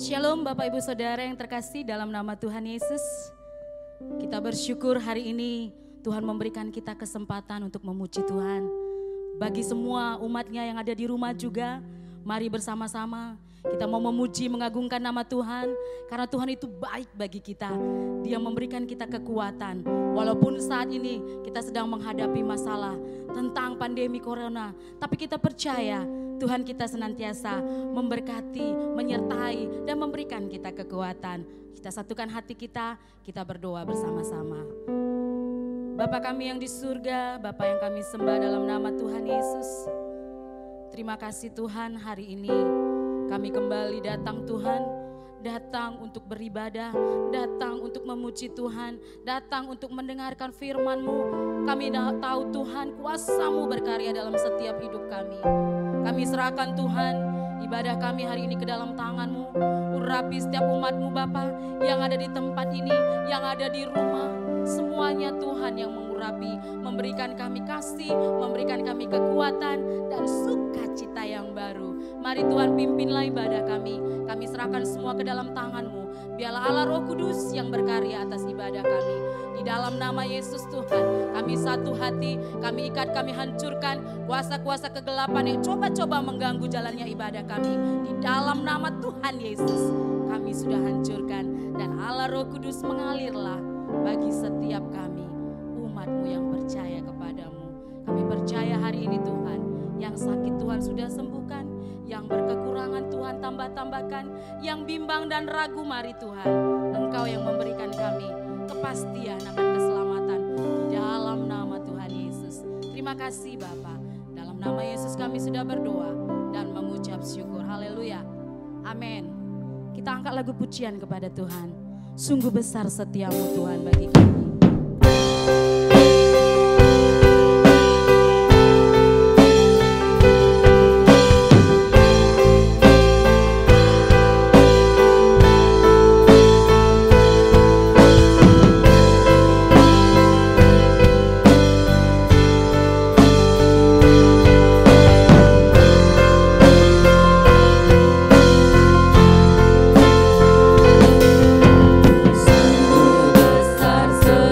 Shalom Bapak Ibu Saudara yang terkasih dalam nama Tuhan Yesus. Kita bersyukur hari ini Tuhan memberikan kita kesempatan untuk memuji Tuhan. Bagi semua umatnya yang ada di rumah juga, mari bersama-sama kita mau memuji, mengagungkan nama Tuhan. Karena Tuhan itu baik bagi kita. Dia memberikan kita kekuatan. Walaupun saat ini kita sedang menghadapi masalah tentang pandemi corona. Tapi kita percaya Tuhan kita senantiasa memberkati, menyertai, dan memberikan kita kekuatan. Kita satukan hati kita berdoa bersama-sama. Bapa kami yang di surga, Bapa yang kami sembah dalam nama Tuhan Yesus. Terima kasih Tuhan, hari ini kami kembali datang Tuhan, datang untuk beribadah, datang untuk memuji Tuhan, datang untuk mendengarkan firman-Mu. Kami tahu Tuhan kuasa-Mu berkarya dalam setiap hidup kami. Kami serahkan Tuhan ibadah kami hari ini ke dalam tangan-Mu. Urapi setiap umat-Mu Bapa yang ada di tempat ini, yang ada di rumah. Semuanya Tuhan yang mengurapi, memberikan kami kasih, memberikan kami kekuatan dan sukacita yang baru. Mari Tuhan pimpinlah ibadah kami. Kami serahkan semua ke dalam tangan-Mu. Biarlah Allah Roh Kudus yang berkarya atas ibadah kami. Di dalam nama Yesus Tuhan, kami satu hati, kami ikat, kami hancurkan kuasa-kuasa kegelapan yang coba-coba mengganggu jalannya ibadah kami. Di dalam nama Tuhan Yesus, kami sudah hancurkan. Dan Allah Roh Kudus mengalirlah bagi setiap kami, umat-Mu yang percaya kepadamu. Kami percaya hari ini Tuhan, yang sakit Tuhan sudah sembuhkan, yang berkekurangan Tuhan tambah-tambahkan, yang bimbang dan ragu mari Tuhan, Engkau yang memberikan kami kepastian akan keselamatan di dalam nama Tuhan Yesus. Terima kasih Bapa, dalam nama Yesus kami sudah berdoa dan mengucap syukur. Haleluya, amin. Kita angkat lagu pujian kepada Tuhan. Sungguh besar setiamu Tuhan bagi kami. Besar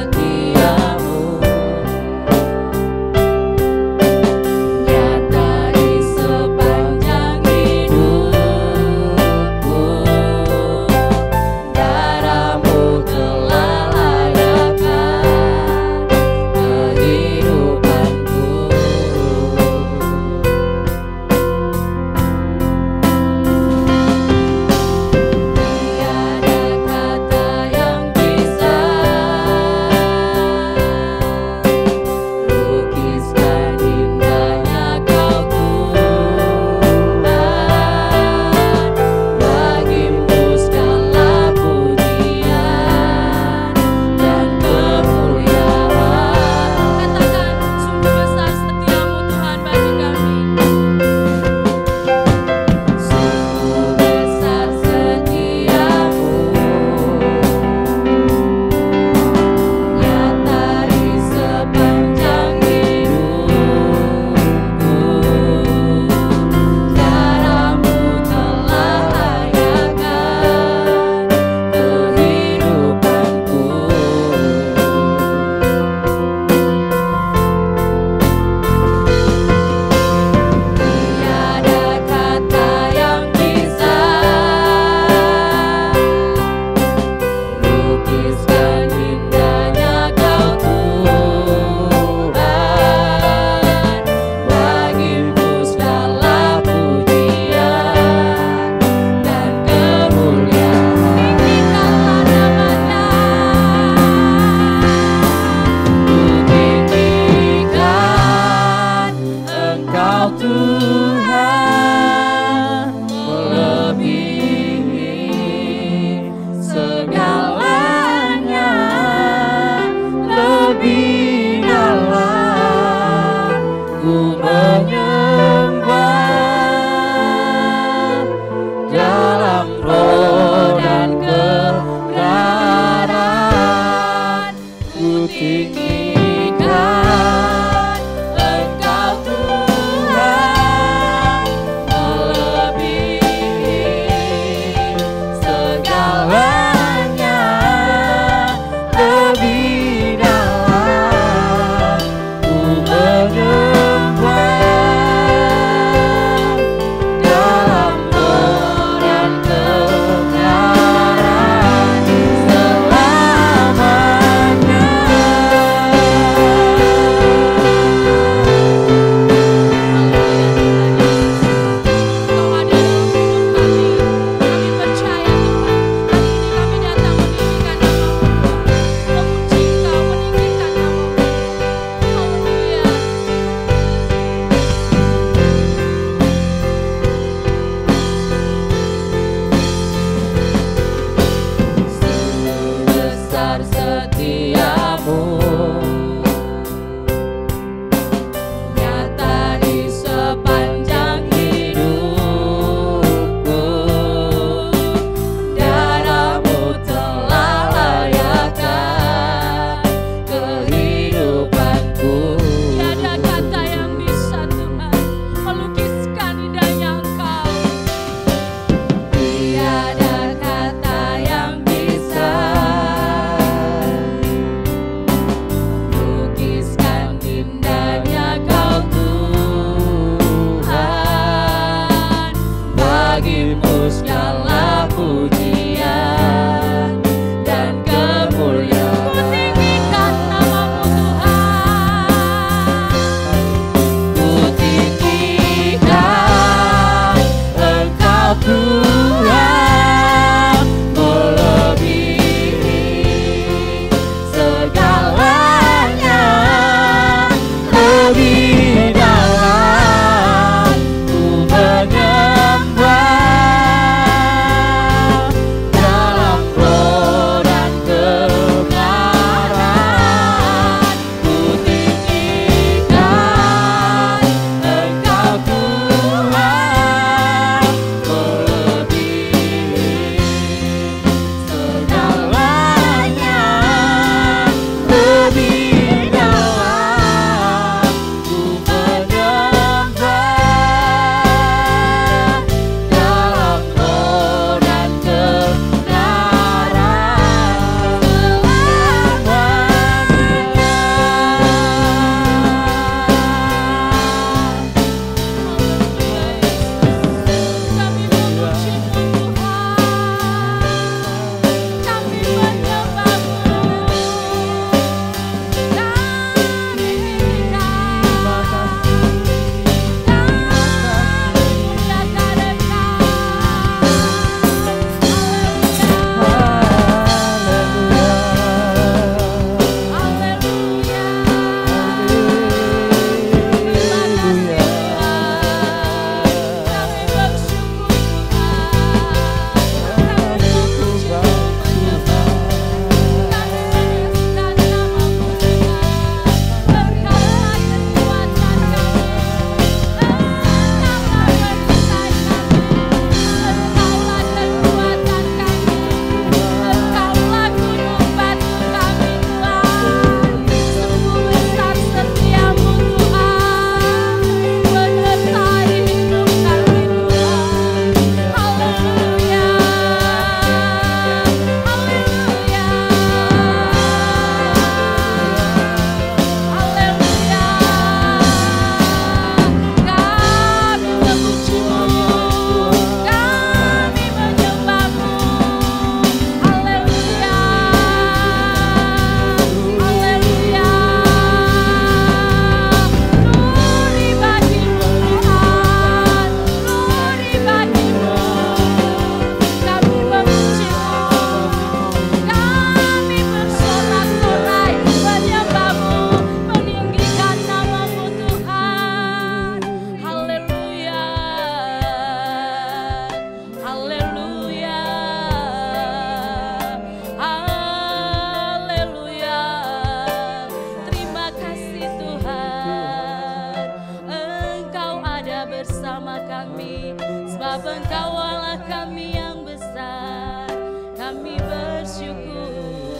kami, sebab Engkau Allah kami yang besar. Kami bersyukur.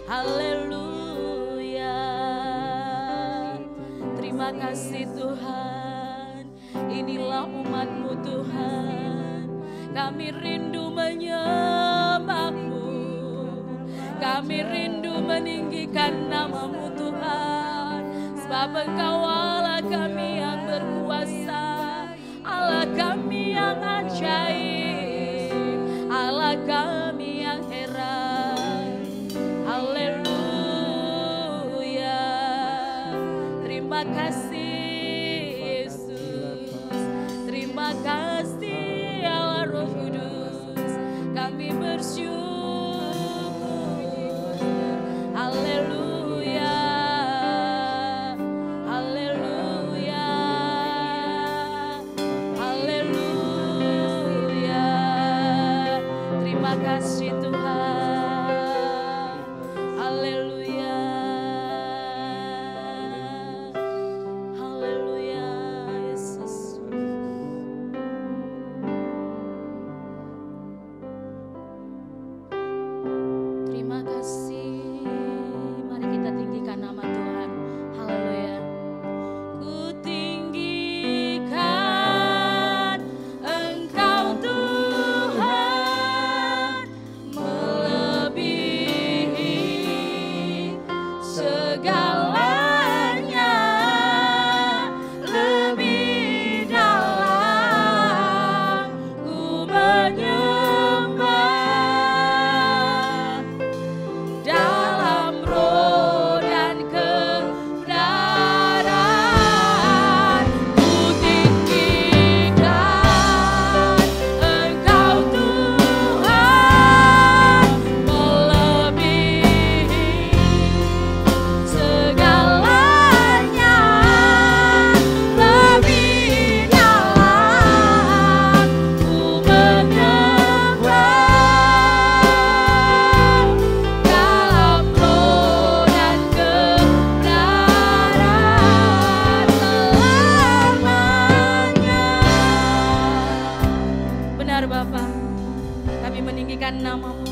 Haleluya. Terima kasih Tuhan. Inilah umat-Mu Tuhan. Kami rindu menyembah-Mu. Kami rindu meninggikan nama-Mu Tuhan. Sebab Engkau Allah kami yang berkuasa, Allah kami yang ajaib, Allah kami yang heran. Haleluya. Terima kasih Yesus. Terima kasih Allah Roh Kudus. Kami bersyukur. Haleluya. Haleluya. Haleluya. Terima kasih Tuhan. Haleluya. Haleluya Yesus. Terima kasih. Mari kita tinggikan nama Tuhan. Haleluya. Ku tinggikan Engkau Tuhan, melebihi segalanya, lebih dalam ku menyembah dalam roh dan kebenaran. Ku tinggikan Engkau Tuhan, melebihi segalanya, lebih dalam ku menyembah dalam roh dan kebenaran selamanya. Benar Bapa, kami meninggikan nama-Mu.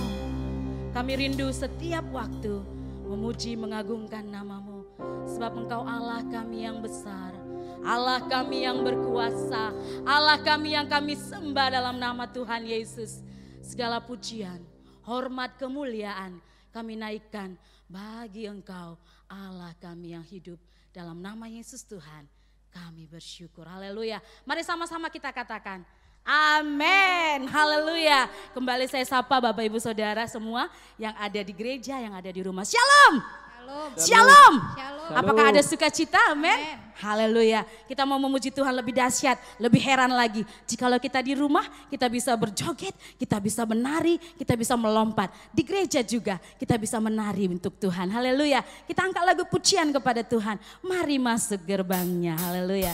Kami rindu setiap waktu memuji mengagungkan nama-Mu. Sebab Engkau Allah kami yang besar, Allah kami yang berkuasa, Allah kami yang kami sembah dalam nama Tuhan Yesus. Segala pujian, hormat, kemuliaan kami naikkan bagi Engkau Allah kami yang hidup. Dalam nama Yesus Tuhan kami bersyukur. Haleluya. Mari sama-sama kita katakan amin. Haleluya. Kembali saya sapa Bapak Ibu Saudara semua yang ada di gereja, yang ada di rumah. Shalom. Shalom. Shalom. Apakah ada sukacita? Amin. Haleluya. Kita mau memuji Tuhan lebih dahsyat, lebih heran lagi. Jikalau kita di rumah, kita bisa berjoget, kita bisa menari, kita bisa melompat. Di gereja juga kita bisa menari untuk Tuhan. Haleluya. Kita angkat lagu pujian kepada Tuhan. Mari masuk gerbangnya. Haleluya.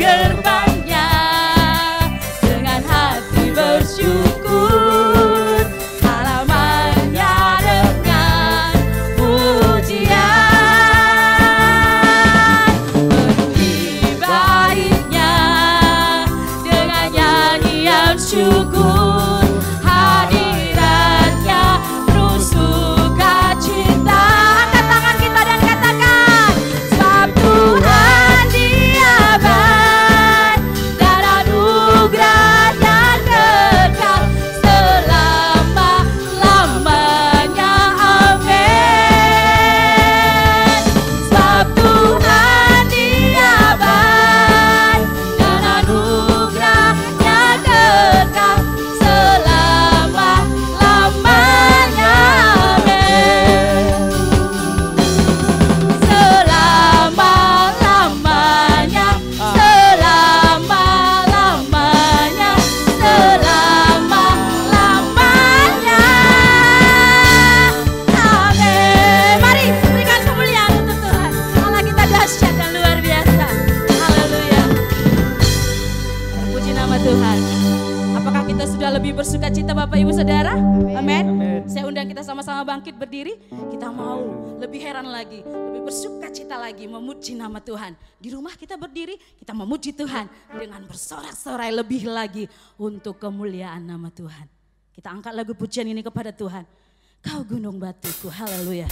gerbangnya dengan hati bersyukur, halamannya dengan pujian, penuhi baitnya dengan nyanyian syukur, hadiratnya penuh sukacita. Angkat tangan kita dan katakan, sebab Tuhan Dia baik dan anugerahnya kekal selama-lamanya. Amin. Sebab Tuhan Dia baik dan anugerahnya kekal selama-lamanya. Amin. Selama-lamanya, selama-lamanya, selama-lamanya. Amin. Mari berikan kemuliaan untuk Tuhan. Allah kita dahsyat dan luar biasa. Haleluya. Puji nama Tuhan. Apakah kita sudah lebih bersuka cita Bapak Ibu Saudara? Amin. Saya undang kita sama-sama bangkit berdiri. Kita mau lebih heran lagi, lebih bersuka cita lagi memuji nama Tuhan. Di rumah kita berdiri, kita memuji Tuhan dengan bersorak-sorai lebih lagi untuk kemuliaan nama Tuhan. Kita angkat lagu pujian ini kepada Tuhan. Kau gunung batuku, haleluya.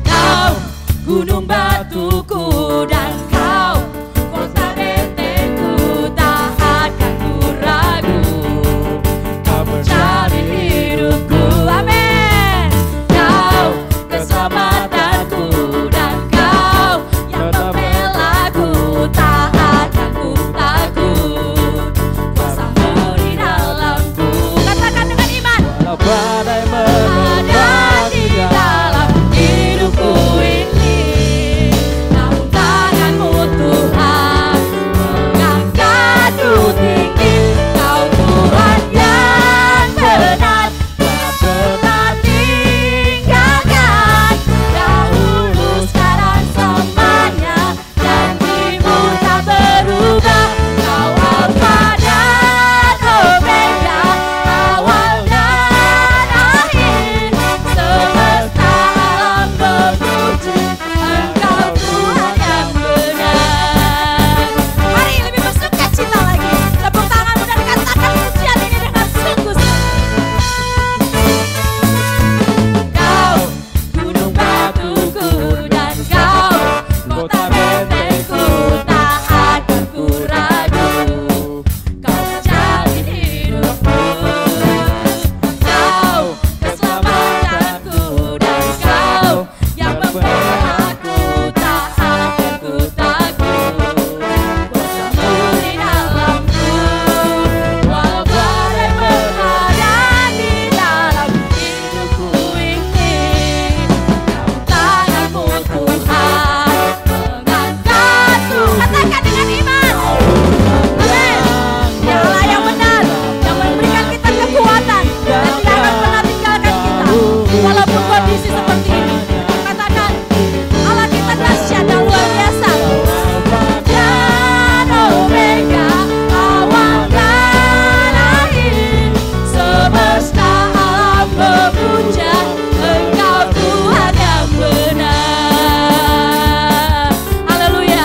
Kau gunung batuku dan kau kota bentengku, tak akan ku ragu. Kau mencari hidupku, amin. Kau keselamatanku dan kau yang membelaku, tak akan ku takut. Kuasamu di dalamku, katakan dengan iman. Walau badai Ada di dalam hidupku ini, namun tanganmu Tuhan mengangkatku tinggi. Kau Tuhan yang benar, tak pernah tinggalkan. Dahulu sekarang selamanya, janjimu tak berubah. Kau Alfa dan Omega, awal dan akhir. Semesta alam memuji Engkau Tuhan yang benar. Mari lebih bersuka cita lagi. Tepuk tanganmu dan katakan pujian ini dengan sungguh-sungguh. Kau gunung batuku dan kau kota bentengku, tak akan ku ragu. Kau menjalin hidupku, kau keselamatanku dan kau yang membelaku, tak akan ku takut. Kuasamu di dalamku, walau badai menghadang di dalam hidupku ini. Namun tanganmu Tuhan mengangkatku, katakan dengan iman. Amin. Dialah yang benar, yang memberikan kita kekuatan dan tidak akan pernah tinggalkan kita walaupun kondisi seperti ini. Katakan, Allah kita dahsyat dan luar biasa. Dan Omega, awal dan akhir. Semesta alam memuja Engkau Tuhan yang benar. Haleluya.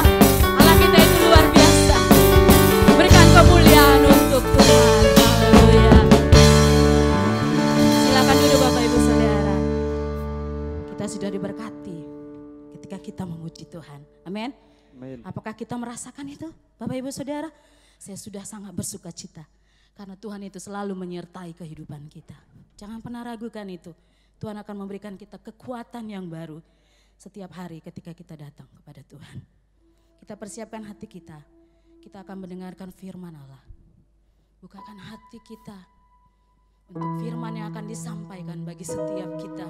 Allah kita itu luar biasa. Berikan kemuliaan untuk Tuhan. Haleluya. Silakan duduk Bapak Ibu Saudara. Kita sudah diberkati ketika kita memuji Tuhan. Amin. Amin. Apakah kita merasakan itu Bapak Ibu Saudara? Saya sudah sangat bersuka cita karena Tuhan itu selalu menyertai kehidupan kita. Jangan pernah ragukan itu. Tuhan akan memberikan kita kekuatan yang baru setiap hari ketika kita datang kepada Tuhan. Kita persiapkan hati kita. Kita akan mendengarkan firman Allah. Bukakan hati kita untuk firman yang akan disampaikan bagi setiap kita.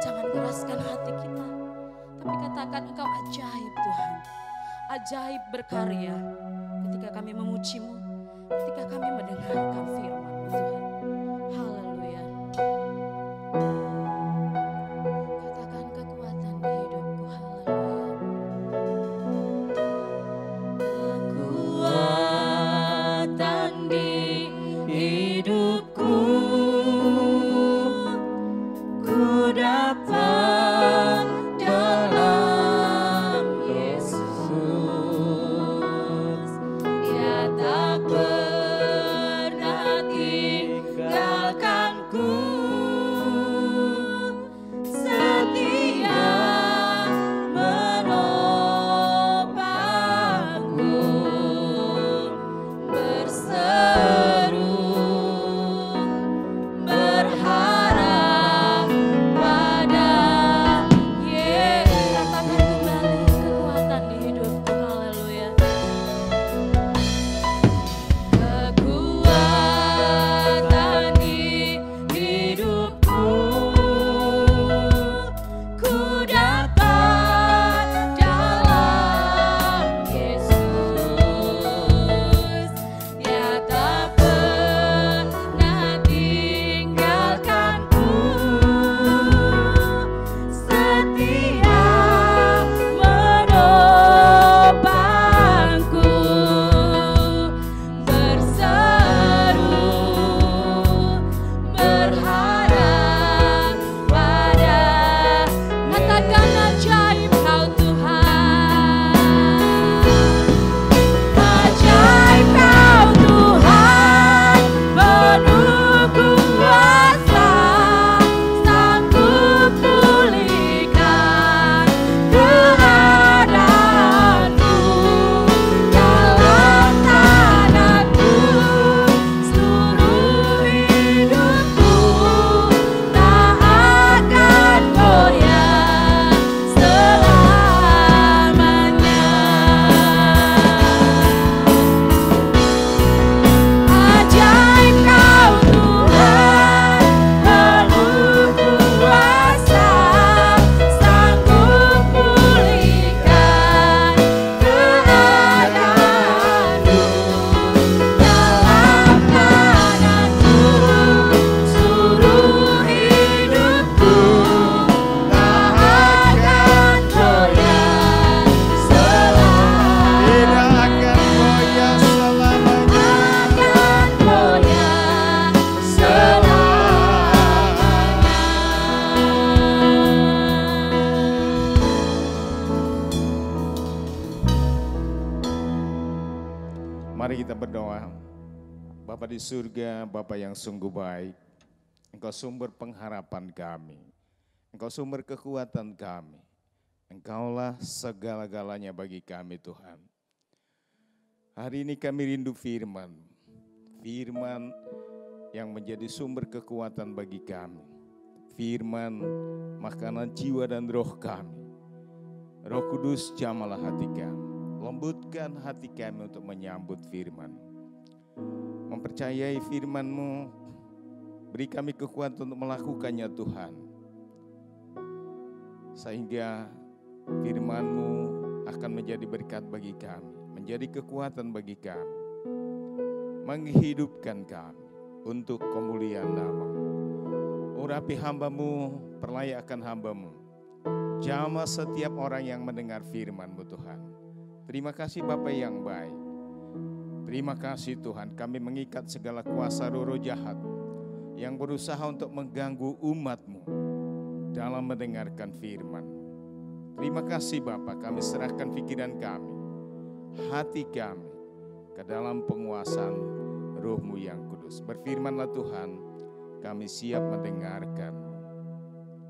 Jangan keraskan hati kita, tapi katakan Engkau ajaib Tuhan. Ajaib berkarya ketika kami memuji-Mu, ketika kami mendengarkan firman Tuhan. Haleluya. Mari kita berdoa. Bapa di surga, Bapa yang sungguh baik, Engkau sumber pengharapan kami, Engkau sumber kekuatan kami, Engkaulah segala-galanya bagi kami Tuhan. Hari ini kami rindu firman, firman yang menjadi sumber kekuatan bagi kami, firman makanan jiwa dan roh kami. Roh Kudus jamalah hati kami, lembutkan hati kami untuk menyambut firman. Mempercayai firman-Mu, beri kami kekuatan untuk melakukannya Tuhan. Sehingga firman-Mu akan menjadi berkat bagi kami, menjadi kekuatan bagi kami, menghidupkan kami untuk kemuliaan nama-Mu. Urapi hamba-Mu, perlayakan hamba-Mu, jamah setiap orang yang mendengar firman-Mu Tuhan. Terima kasih Bapa yang baik. Terima kasih Tuhan, kami mengikat segala kuasa roh jahat yang berusaha untuk mengganggu umat-Mu dalam mendengarkan firman. Terima kasih Bapa, kami serahkan pikiran kami, hati kami ke dalam penguasaan Roh-Mu yang kudus. Berfirmanlah Tuhan, kami siap mendengarkan.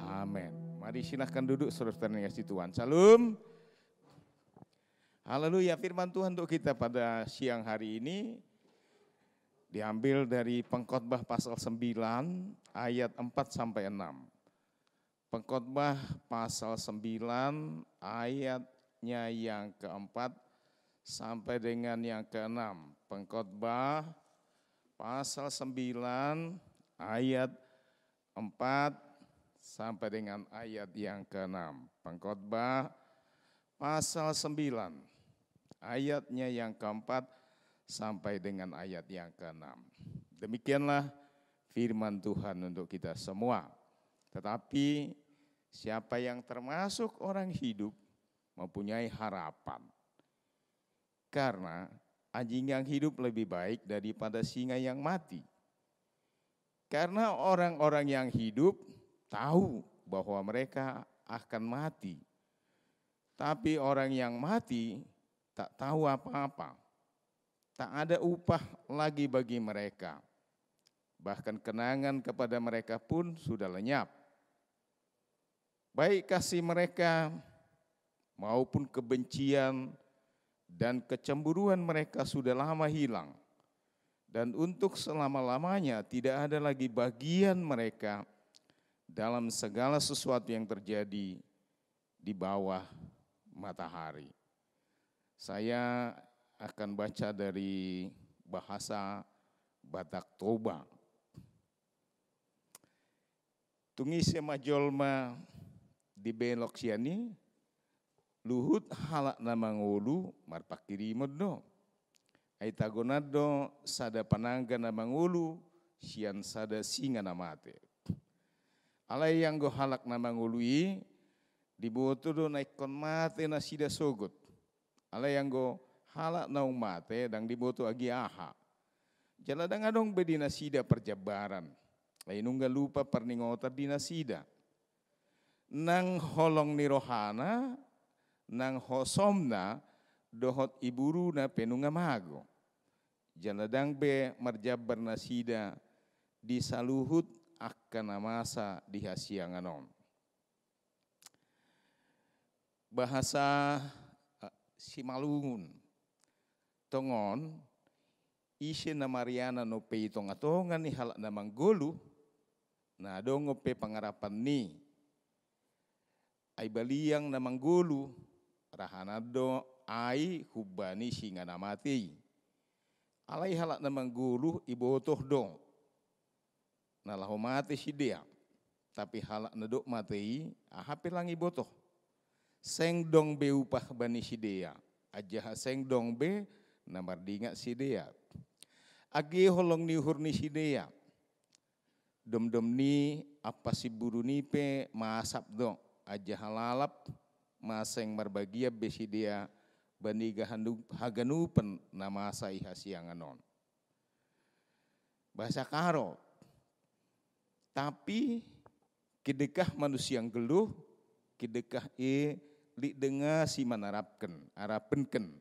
Amin. Mari silahkan duduk saudara-saudara yang kasih Tuhan. Salam. Haleluya, firman Tuhan untuk kita pada siang hari ini diambil dari Pengkhotbah pasal 9 ayat 4 sampai 6. Pengkhotbah pasal 9 ayatnya yang keempat sampai dengan yang keenam. Pengkhotbah pasal 9 ayat 4 sampai dengan ayat yang keenam. Pengkhotbah pasal 9 ayatnya yang keempat sampai dengan ayat yang keenam. Demikianlah firman Tuhan untuk kita semua. Tetapi siapa yang termasuk orang hidup mempunyai harapan. Karena anjing yang hidup lebih baik daripada singa yang mati. Karena orang-orang yang hidup tahu bahwa mereka akan mati. Tapi orang yang mati tak tahu apa-apa. Tak ada upah lagi bagi mereka. Bahkan kenangan kepada mereka pun sudah lenyap. Baik kasih mereka maupun kebencian dan kecemburuan mereka sudah lama hilang. Dan untuk selama-lamanya tidak ada lagi bagian mereka dalam segala sesuatu yang terjadi di bawah matahari. Saya akan baca dari bahasa Batak Toba. Tungise majolma di belok siani, luhut halak na mangulu marpakirimod do. Ay tagonado sada panangga na mangulu, sian sada singa na mate. Alay yang go halak na mangului, diboto do naikon mate na sida sogot. Alay yang go halak na umate, dang diboto agi aha. Jaladang adong bedina sida perjabaran. Ay nungga lupa perningota dina sida. Nang holong ni rohana, nang hosomna, dohot iburu na penunga mago. Jaladang be marjabar na sida, di saluhut akan namasa di hasianganon. Bahasa Simalungun. Tongon, isi na Mariana no pe itong atongan ni halak na manggulu, na adong pe pangarapan ni, ay baliyang na manggulu, rahanado ay hubani singa na mati. Alay halak na manggulu, ibotoh dong, nalahu mati si dia, tapi halak na do mati, ahapil lang ibotoh. Seng dong be upah bani si dia, aja seng dong be namar dinga si dia. Agi holong ni hur ni si dia. Dom-dom ni apa si buru ni pe maasap dong, aja halalap maseng marbagia be si dia bani haganupen nama sa ihasianganon. Bahasa Karo. Tapi kidekah manusia yang geluh, kidekah li denga si manarapken, arapenken.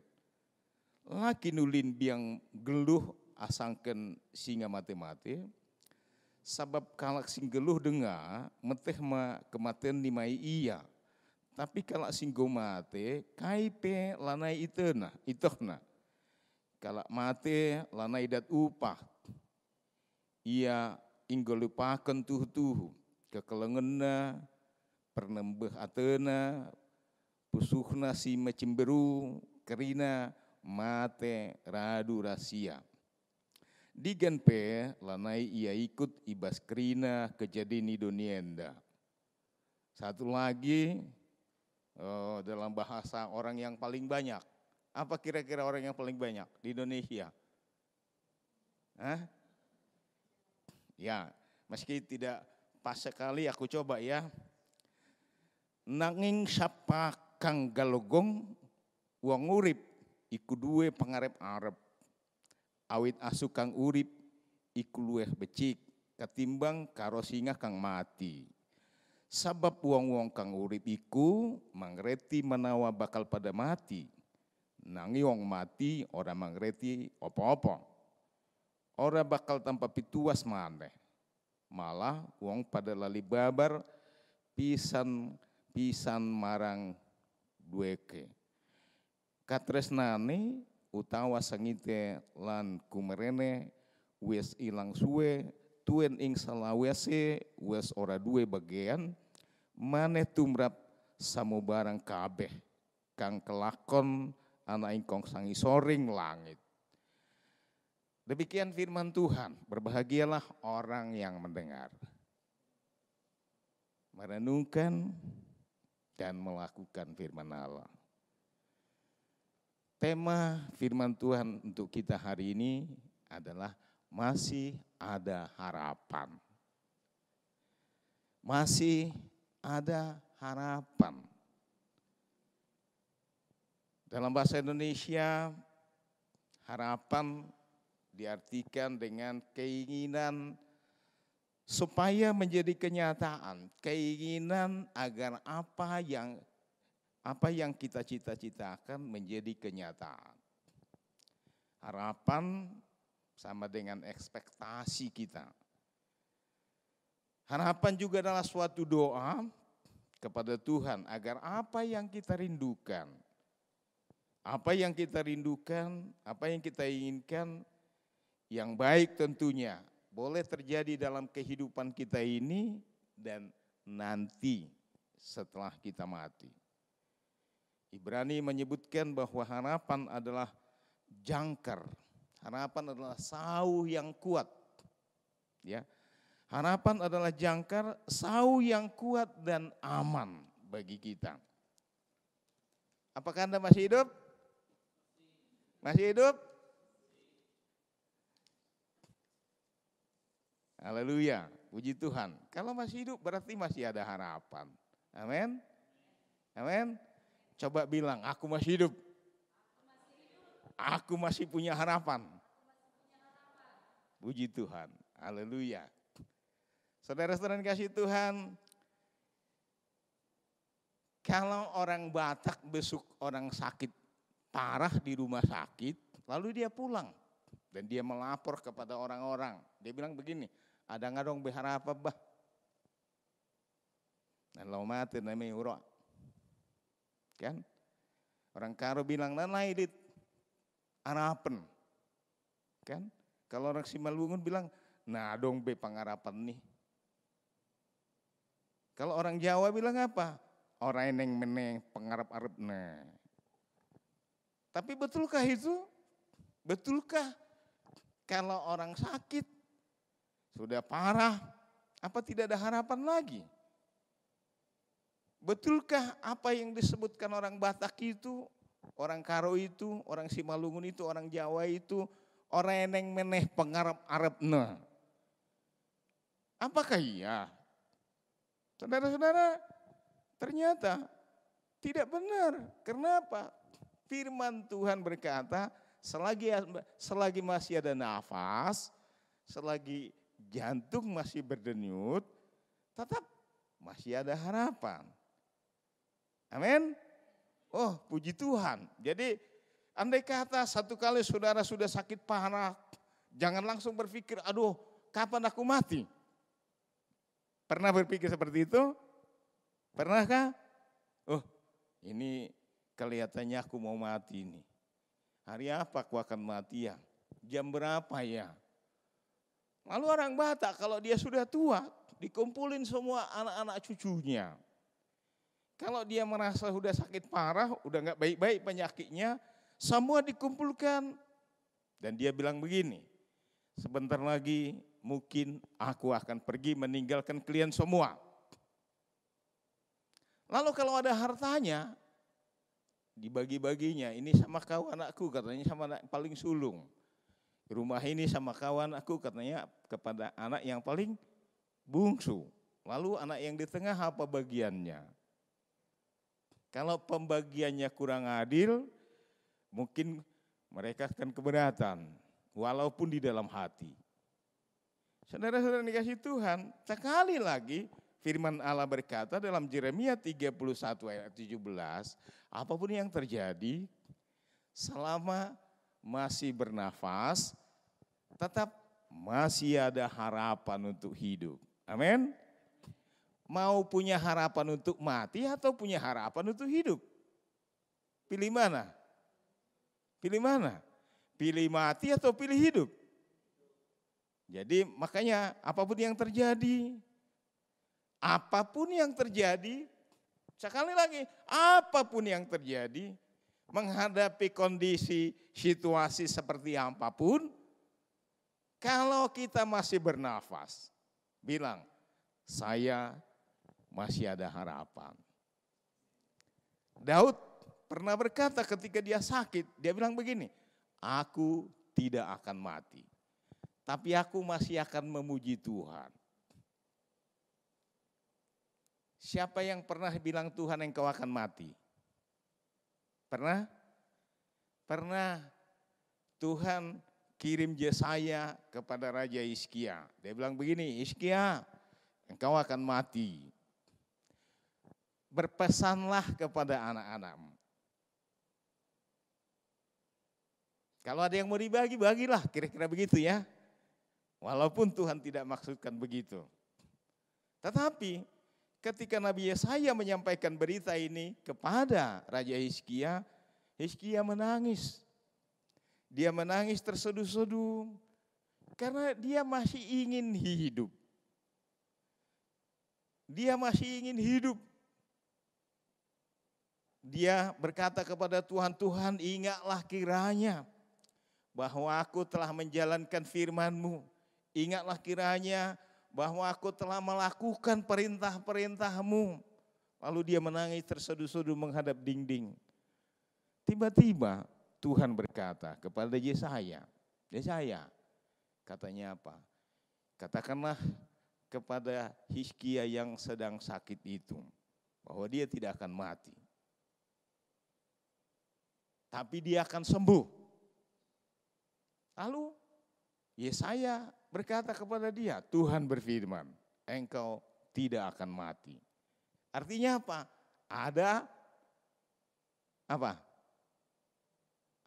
laki nulin biang geluh asangken singa mate-mate, sabab kalak sing geluh dengar, meteh ma kematian nimai iya. Tapi kalak sing go mate, kaipe lanai itena, itohna. Kalak mate lanai dat upah, ia inggo lupakan tuhu-tuhu, kekelengenna, pernembeh atena, pusuhna si macimberu, kerina, mate radu rahasia. Digan pe lanai ia ikut ibas kerina kejadian Indonienda. Satu lagi dalam bahasa orang yang paling banyak. Apa kira-kira orang yang paling banyak di Indonesia? Hah? Ya, meski tidak pas sekali aku coba ya. Nanging sapa kang galogong wong urip iku duwe pangarep arep. Awit asu kang urip iku luweh becik ketimbang karo singa kang mati. Sabab wong-wong kang urip iku mangreti menawa bakal pada mati. Nangi wong mati ora mangreti apa-apa. Ora bakal tanpa pituas maneh. Malah wong pada lali babar pisan marang dueke. Katresnane utawa sangite lan kumerene wis ilang suwe tuen ing salawese wis ora duwe bagian maneh tumrap samubarang kabeh kang kelakon ana ing kong sangisoring langit. Demikian firman Tuhan, berbahagialah orang yang mendengar, merenungkan dan melakukan firman Allah. Tema firman Tuhan untuk kita hari ini adalah masih ada harapan. Masih ada harapan. Dalam bahasa Indonesia, harapan diartikan dengan keinginan supaya menjadi kenyataan, keinginan agar apa yang kita cita-citakan menjadi kenyataan. Harapan sama dengan ekspektasi kita. Harapan juga adalah suatu doa kepada Tuhan agar apa yang kita rindukan, apa yang kita inginkan, yang baik tentunya boleh terjadi dalam kehidupan kita ini dan nanti setelah kita mati. Ibrani menyebutkan bahwa harapan adalah jangkar, harapan adalah sauh yang kuat. Ya, harapan adalah jangkar, sauh yang kuat dan aman bagi kita. Apakah Anda masih hidup? Masih hidup? Haleluya, puji Tuhan. Kalau masih hidup berarti masih ada harapan. Amin. Amin. Coba bilang, aku masih hidup. Aku masih punya harapan. Puji Tuhan. Haleluya. Saudara-saudara kasih Tuhan, kalau orang Batak besuk orang sakit parah di rumah sakit, lalu dia pulang dan dia melapor kepada orang-orang. Dia bilang begini, ada nggak dong berharap bah? Dan lo mati namanya uro, kan? Orang Karo bilang nanai dit harapan, kan? Kalau orang Simalungun bilang, nah dong be pangarapan nih. Kalau orang Jawa bilang apa? Orang yang meneng pengarap-arap nah. Tapi betulkah itu? Betulkah kalau orang sakit sudah parah, apa tidak ada harapan lagi? Betulkah apa yang disebutkan orang Batak itu, orang Karo itu, orang Simalungun itu, orang Jawa itu, orang yang meneh pengarap-arapna? Apakah iya? Saudara-saudara, ternyata tidak benar. Kenapa? Firman Tuhan berkata, selagi masih ada nafas, selagi jantung masih berdenyut, tetap masih ada harapan. Amin. Oh, puji Tuhan. Jadi Andai kata satu kali saudara sudah sakit parah, jangan langsung berpikir, aduh kapan aku mati? Pernah berpikir seperti itu? Pernahkah? Oh ini kelihatannya aku mau mati ini. Hari apa aku akan mati ya? Jam berapa ya? Lalu orang Batak kalau dia sudah tua, dikumpulin semua anak-anak cucunya. Kalau dia merasa sudah sakit parah, udah gak baik-baik penyakitnya, semua dikumpulkan. Dan dia bilang begini, sebentar lagi mungkin aku akan pergi meninggalkan kalian semua. Lalu kalau ada hartanya, dibagi-baginya, ini sama kau anakku, katanya sama anak paling sulung. Rumah ini sama kawan aku, katanya kepada anak yang paling bungsu. Lalu anak yang di tengah apa bagiannya? Kalau pembagiannya kurang adil, mungkin mereka akan keberatan, walaupun di dalam hati. Saudara-saudara dikasih Tuhan, sekali lagi firman Allah berkata dalam Yeremia 31 ayat 17, apapun yang terjadi, selama masih bernafas, tetap masih ada harapan untuk hidup. Amin. Mau punya harapan untuk mati atau punya harapan untuk hidup? Pilih mana? Pilih mana? Pilih mati atau pilih hidup? Jadi makanya apapun yang terjadi, sekali lagi, apapun yang terjadi, menghadapi kondisi, situasi seperti apapun, kalau kita masih bernafas, bilang, saya masih ada harapan. Daud pernah berkata ketika dia sakit, dia bilang begini, aku tidak akan mati, tapi aku masih akan memuji Tuhan. Siapa yang pernah bilang Tuhan engkau akan mati? Pernah? Pernah Tuhan kirim Yesaya kepada Raja Hizkia. Dia bilang begini, Hizkia, engkau akan mati. Berpesanlah kepada anak-anakmu. Kalau ada yang mau dibagi, bagilah, kira-kira begitu ya. Walaupun Tuhan tidak maksudkan begitu. Tetapi ketika Nabi Yesaya menyampaikan berita ini kepada Raja Hizkia, Hizkia menangis. Dia menangis terseduh-seduh karena dia masih ingin hidup. Dia masih ingin hidup. Dia berkata kepada Tuhan, Tuhan ingatlah kiranya bahwa aku telah menjalankan firman-Mu. Ingatlah kiranya bahwa aku telah melakukan perintah-perintah-Mu. Lalu dia menangis terseduh-seduh menghadap dinding. Tiba-tiba Tuhan berkata kepada Yesaya, Yesaya, katanya apa? Katakanlah kepada Hizkia yang sedang sakit itu, bahwa dia tidak akan mati. Tapi dia akan sembuh. Lalu Yesaya berkata kepada dia, Tuhan berfirman, engkau tidak akan mati. Artinya apa? Ada apa?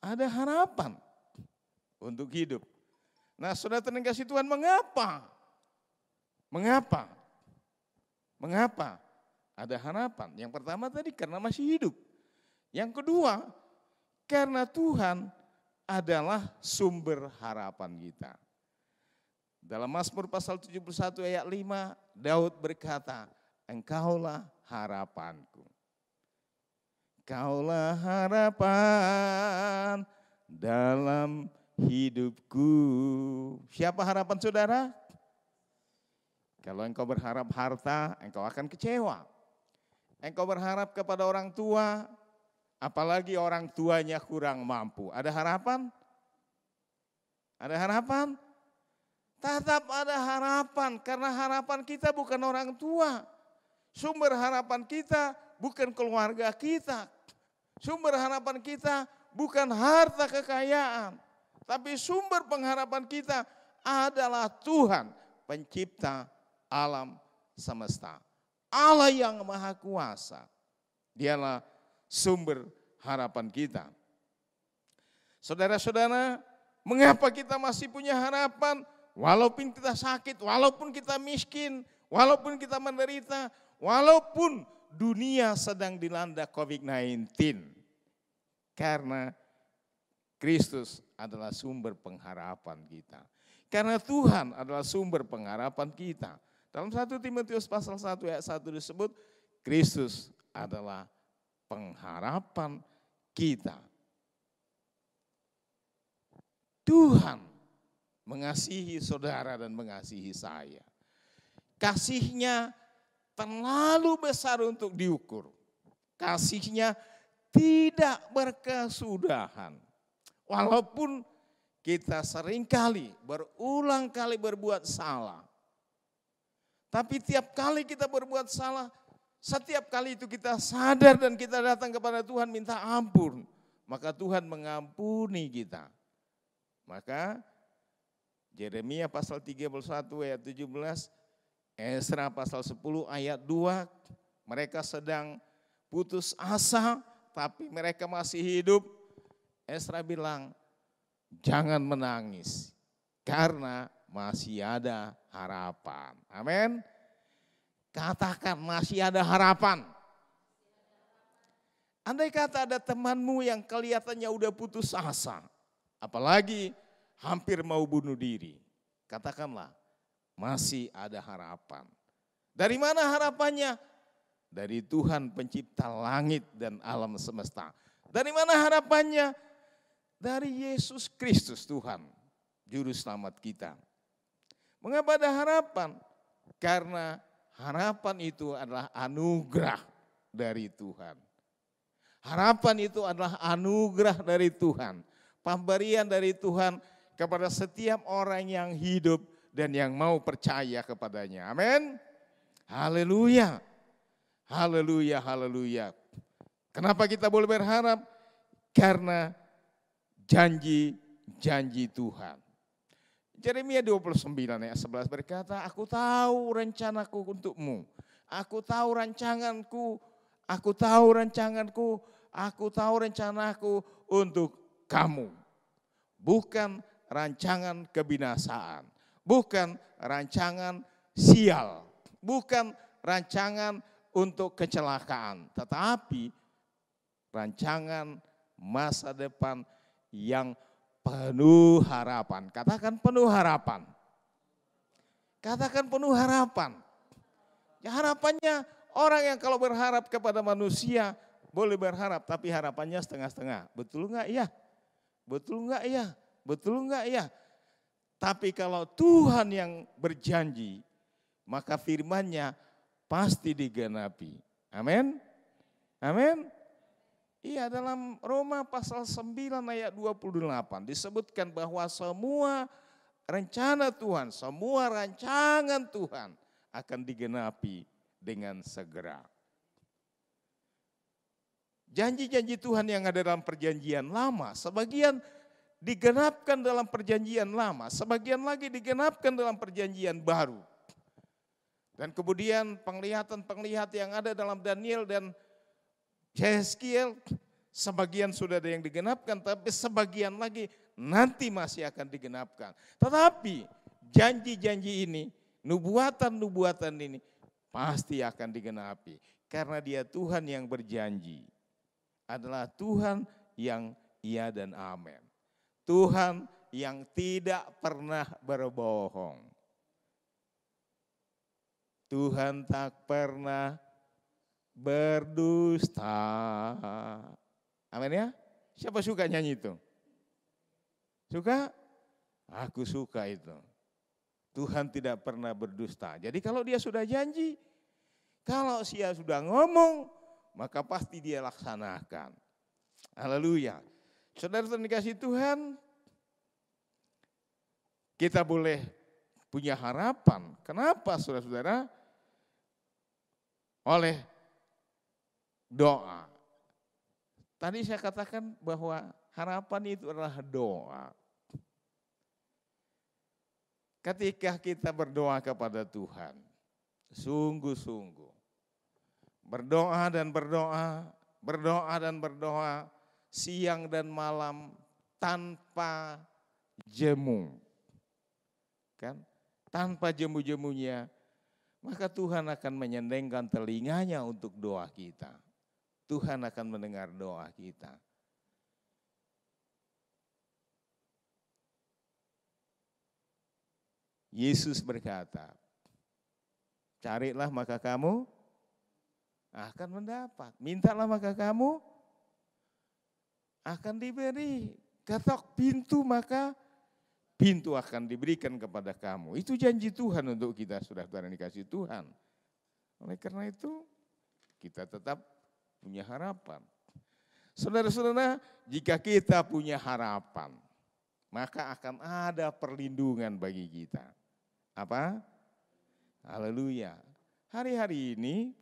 Ada harapan untuk hidup. Nah, saudara kasih Tuhan, mengapa? Mengapa? Mengapa? Ada harapan. Yang pertama tadi karena masih hidup. Yang kedua, karena Tuhan adalah sumber harapan kita. Dalam Mazmur pasal 71 ayat 5, Daud berkata, engkaulah harapanku. Kaulah harapan dalam hidupku. Siapa harapan saudara? Kalau engkau berharap harta, engkau akan kecewa. Engkau berharap kepada orang tua, apalagi orang tuanya kurang mampu. Ada harapan? Ada harapan? Tetap ada harapan, karena harapan kita bukan orang tua. Sumber harapan kita bukan keluarga kita. Sumber harapan kita bukan harta kekayaan. Tapi sumber pengharapan kita adalah Tuhan, pencipta alam semesta. Allah yang maha kuasa. Dialah sumber harapan kita. Saudara-saudara, mengapa kita masih punya harapan? Walaupun kita sakit, walaupun kita miskin, walaupun kita menderita, walaupun dunia sedang dilanda COVID-19. Karena Kristus adalah sumber pengharapan kita. Karena Tuhan adalah sumber pengharapan kita. Dalam 1 Timotius pasal 1 ayat 1 disebut, Kristus adalah pengharapan kita. Tuhan mengasihi saudara dan mengasihi saya. Kasihnya terlalu besar untuk diukur. Kasihnya tidak berkesudahan. Walaupun kita seringkali berulang kali berbuat salah. Tapi tiap kali kita berbuat salah, setiap kali itu kita sadar dan kita datang kepada Tuhan minta ampun. Maka Tuhan mengampuni kita. Maka Yeremia pasal 31 ayat 17, Esra pasal 10 ayat 2, mereka sedang putus asa tapi mereka masih hidup. Esra bilang, jangan menangis karena masih ada harapan. Amin. Katakan masih ada harapan. Andai kata ada temanmu yang kelihatannya udah putus asa, apalagi hampir mau bunuh diri, katakanlah masih ada harapan. Dari mana harapannya? Dari Tuhan pencipta langit dan alam semesta. Dari mana harapannya? Dari Yesus Kristus Tuhan, Juru Selamat kita. Mengapa ada harapan? Karena harapan itu adalah anugerah dari Tuhan. Harapan itu adalah anugerah dari Tuhan. Pemberian dari Tuhan kepada setiap orang yang hidup dan yang mau percaya kepadanya. Amin. Haleluya. Haleluya, haleluya. Kenapa kita boleh berharap? Karena janji-janji Tuhan. Yeremia 29 ayat 11 berkata, aku tahu rencanaku untukmu. Aku tahu rancanganku, aku tahu rancanganku, aku tahu rencanaku untuk kamu. Bukan rancangan kebinasaan, bukan rancangan sial, bukan rancangan untuk kecelakaan, tetapi rancangan masa depan yang penuh harapan. Katakan penuh harapan. Katakan penuh harapan. Ya, harapannya orang yang kalau berharap kepada manusia boleh berharap, tapi harapannya setengah-setengah. Betul enggak ya? Betul enggak ya? Betul enggak ya? Tapi kalau Tuhan yang berjanji, maka firman-Nya pasti digenapi. Amin. Amin. Iya, dalam Roma pasal 9 ayat 28 disebutkan bahwa semua rencana Tuhan, semua rancangan Tuhan akan digenapi dengan segera. Janji-janji Tuhan yang ada dalam perjanjian lama, sebagian digenapkan dalam perjanjian lama, sebagian lagi digenapkan dalam perjanjian baru. Dan kemudian penglihatan-penglihatan yang ada dalam Daniel dan Yeskiel, sebagian sudah ada yang digenapkan, tapi sebagian lagi nanti masih akan digenapkan. Tetapi janji-janji ini, nubuatan-nubuatan ini pasti akan digenapi. Karena Dia Tuhan yang berjanji, adalah Tuhan yang iya dan amin. Tuhan yang tidak pernah berbohong. Tuhan tak pernah berdusta. Amin ya? Siapa suka nyanyi itu? Suka? Aku suka itu. Tuhan tidak pernah berdusta. Jadi kalau Dia sudah janji, kalau Dia sudah ngomong, maka pasti Dia laksanakan. Haleluya. Saudara dikasihi Tuhan, kita boleh punya harapan. Kenapa saudara-saudara? Oleh doa. Tadi saya katakan bahwa harapan itu adalah doa. Ketika kita berdoa kepada Tuhan, sungguh-sungguh, berdoa dan berdoa, berdoa dan berdoa, siang dan malam, tanpa jemu. Kan? Tanpa jemu-jemunya, maka Tuhan akan menyendengkan telinganya untuk doa kita. Tuhan akan mendengar doa kita. Yesus berkata, carilah maka kamu akan mendapat. Mintalah maka kamu akan diberi. Ketok pintu maka pintu akan diberikan kepada kamu. Itu janji Tuhan untuk kita, saudara-saudara yang dikasihi Tuhan. Oleh karena itu, kita tetap punya harapan. Saudara-saudara, jika kita punya harapan, maka akan ada perlindungan bagi kita. Apa? Haleluya. Hari-hari ini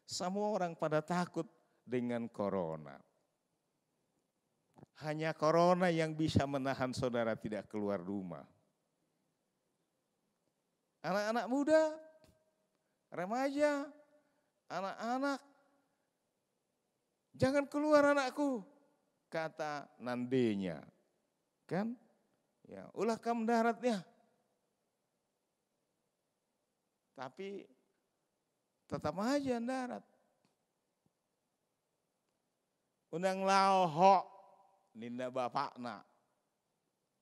semua orang pada takut dengan corona. Hanya corona yang bisa menahan saudara tidak keluar rumah. Anak-anak muda, remaja, anak-anak, jangan keluar anakku, kata nandenya. Kan? Ya, ulah kamu daratnya. Tapi tetap aja darat. Undang lauhok ninda bapakna.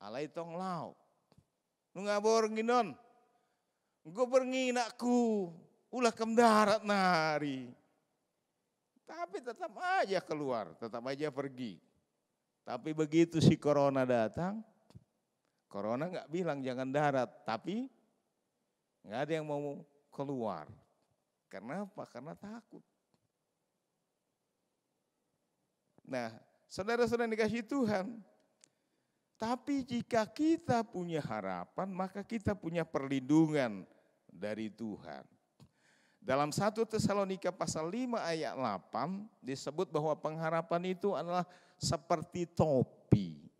Alai tong lau. Nu ngabor nginon. Engko bernginakku ulah kem darat nari. Tapi tetap aja keluar, tetap aja pergi. Tapi begitu si corona datang, corona enggak bilang jangan darat, tapi enggak ada yang mau keluar. Karena apa? Karena takut. Nah, saudara-saudara yang dikasihi Tuhan, tapi jika kita punya harapan, maka kita punya perlindungan dari Tuhan. Dalam 1 Tesalonika pasal 5 ayat 8 disebut bahwa pengharapan itu adalah seperti topi.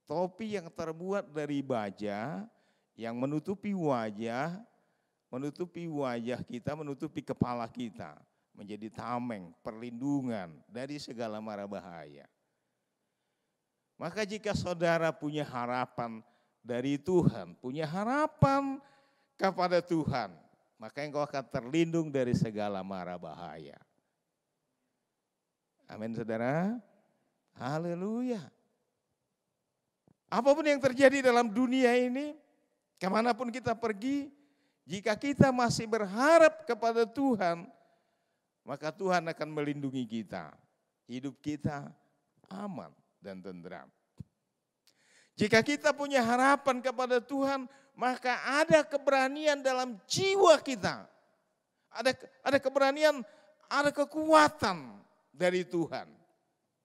Topi yang terbuat dari baja yang menutupi wajah kita, menutupi kepala kita. Menjadi tameng, perlindungan dari segala mara bahaya. Maka jika saudara punya harapan dari Tuhan, punya harapan kepada Tuhan, maka engkau akan terlindung dari segala mara bahaya. Amin saudara. Haleluya. Apapun yang terjadi dalam dunia ini, kemanapun kita pergi, jika kita masih berharap kepada Tuhan, maka Tuhan akan melindungi kita. Hidup kita aman dan tentram. Jika kita punya harapan kepada Tuhan, maka ada keberanian dalam jiwa kita. Ada keberanian, ada kekuatan dari Tuhan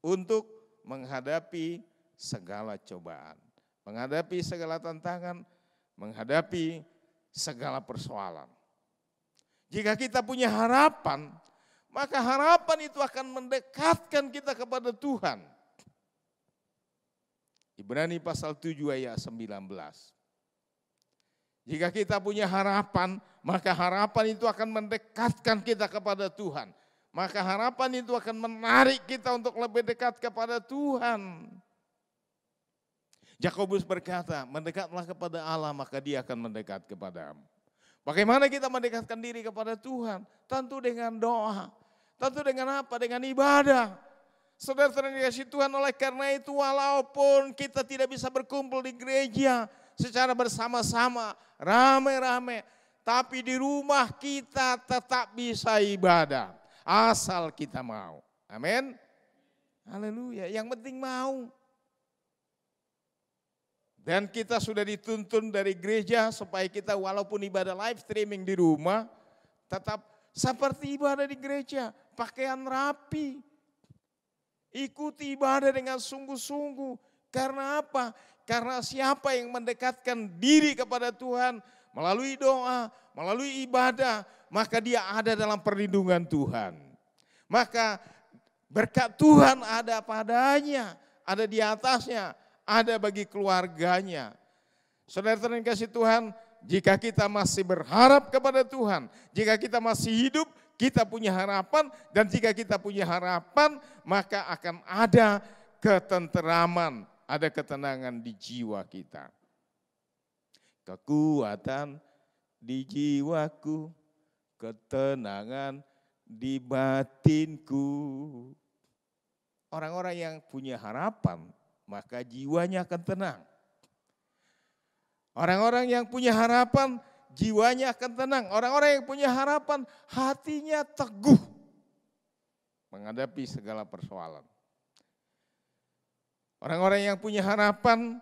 untuk menghadapi segala cobaan, menghadapi segala tantangan, menghadapi segala persoalan. Jika kita punya harapan, maka harapan itu akan mendekatkan kita kepada Tuhan. Ibrani pasal 7 ayat 19. Jika kita punya harapan, maka harapan itu akan mendekatkan kita kepada Tuhan. Maka harapan itu akan menarik kita untuk lebih dekat kepada Tuhan. Yakobus berkata, mendekatlah kepada Allah maka Dia akan mendekat kepadamu. Bagaimana kita mendekatkan diri kepada Tuhan? Tentu dengan doa. Tentu dengan apa? Dengan ibadah. Saudara-saudara yang dikasihi Tuhan, oleh karena itu walaupun kita tidak bisa berkumpul di gereja secara bersama-sama, rame-rame, tapi di rumah kita tetap bisa ibadah. Asal kita mau. Amin. Haleluya. Yang penting mau. Dan kita sudah dituntun dari gereja supaya kita walaupun ibadah live streaming di rumah, tetap seperti ibadah di gereja. Pakaian rapi, ikuti ibadah dengan sungguh-sungguh. Karena apa? Karena siapa yang mendekatkan diri kepada Tuhan melalui doa, melalui ibadah, maka dia ada dalam perlindungan Tuhan. Maka berkat Tuhan ada padanya, ada di atasnya, ada bagi keluarganya. Saudara-saudara yang kasih Tuhan, jika kita masih berharap kepada Tuhan, jika kita masih hidup, kita punya harapan, dan jika kita punya harapan, maka akan ada ketenteraman, ada ketenangan di jiwa kita. Kekuatan di jiwaku, ketenangan di batinku. Orang-orang yang punya harapan, maka jiwanya akan tenang. Orang-orang yang punya harapan, jiwanya akan tenang. Orang-orang yang punya harapan, hatinya teguh menghadapi segala persoalan. Orang-orang yang punya harapan,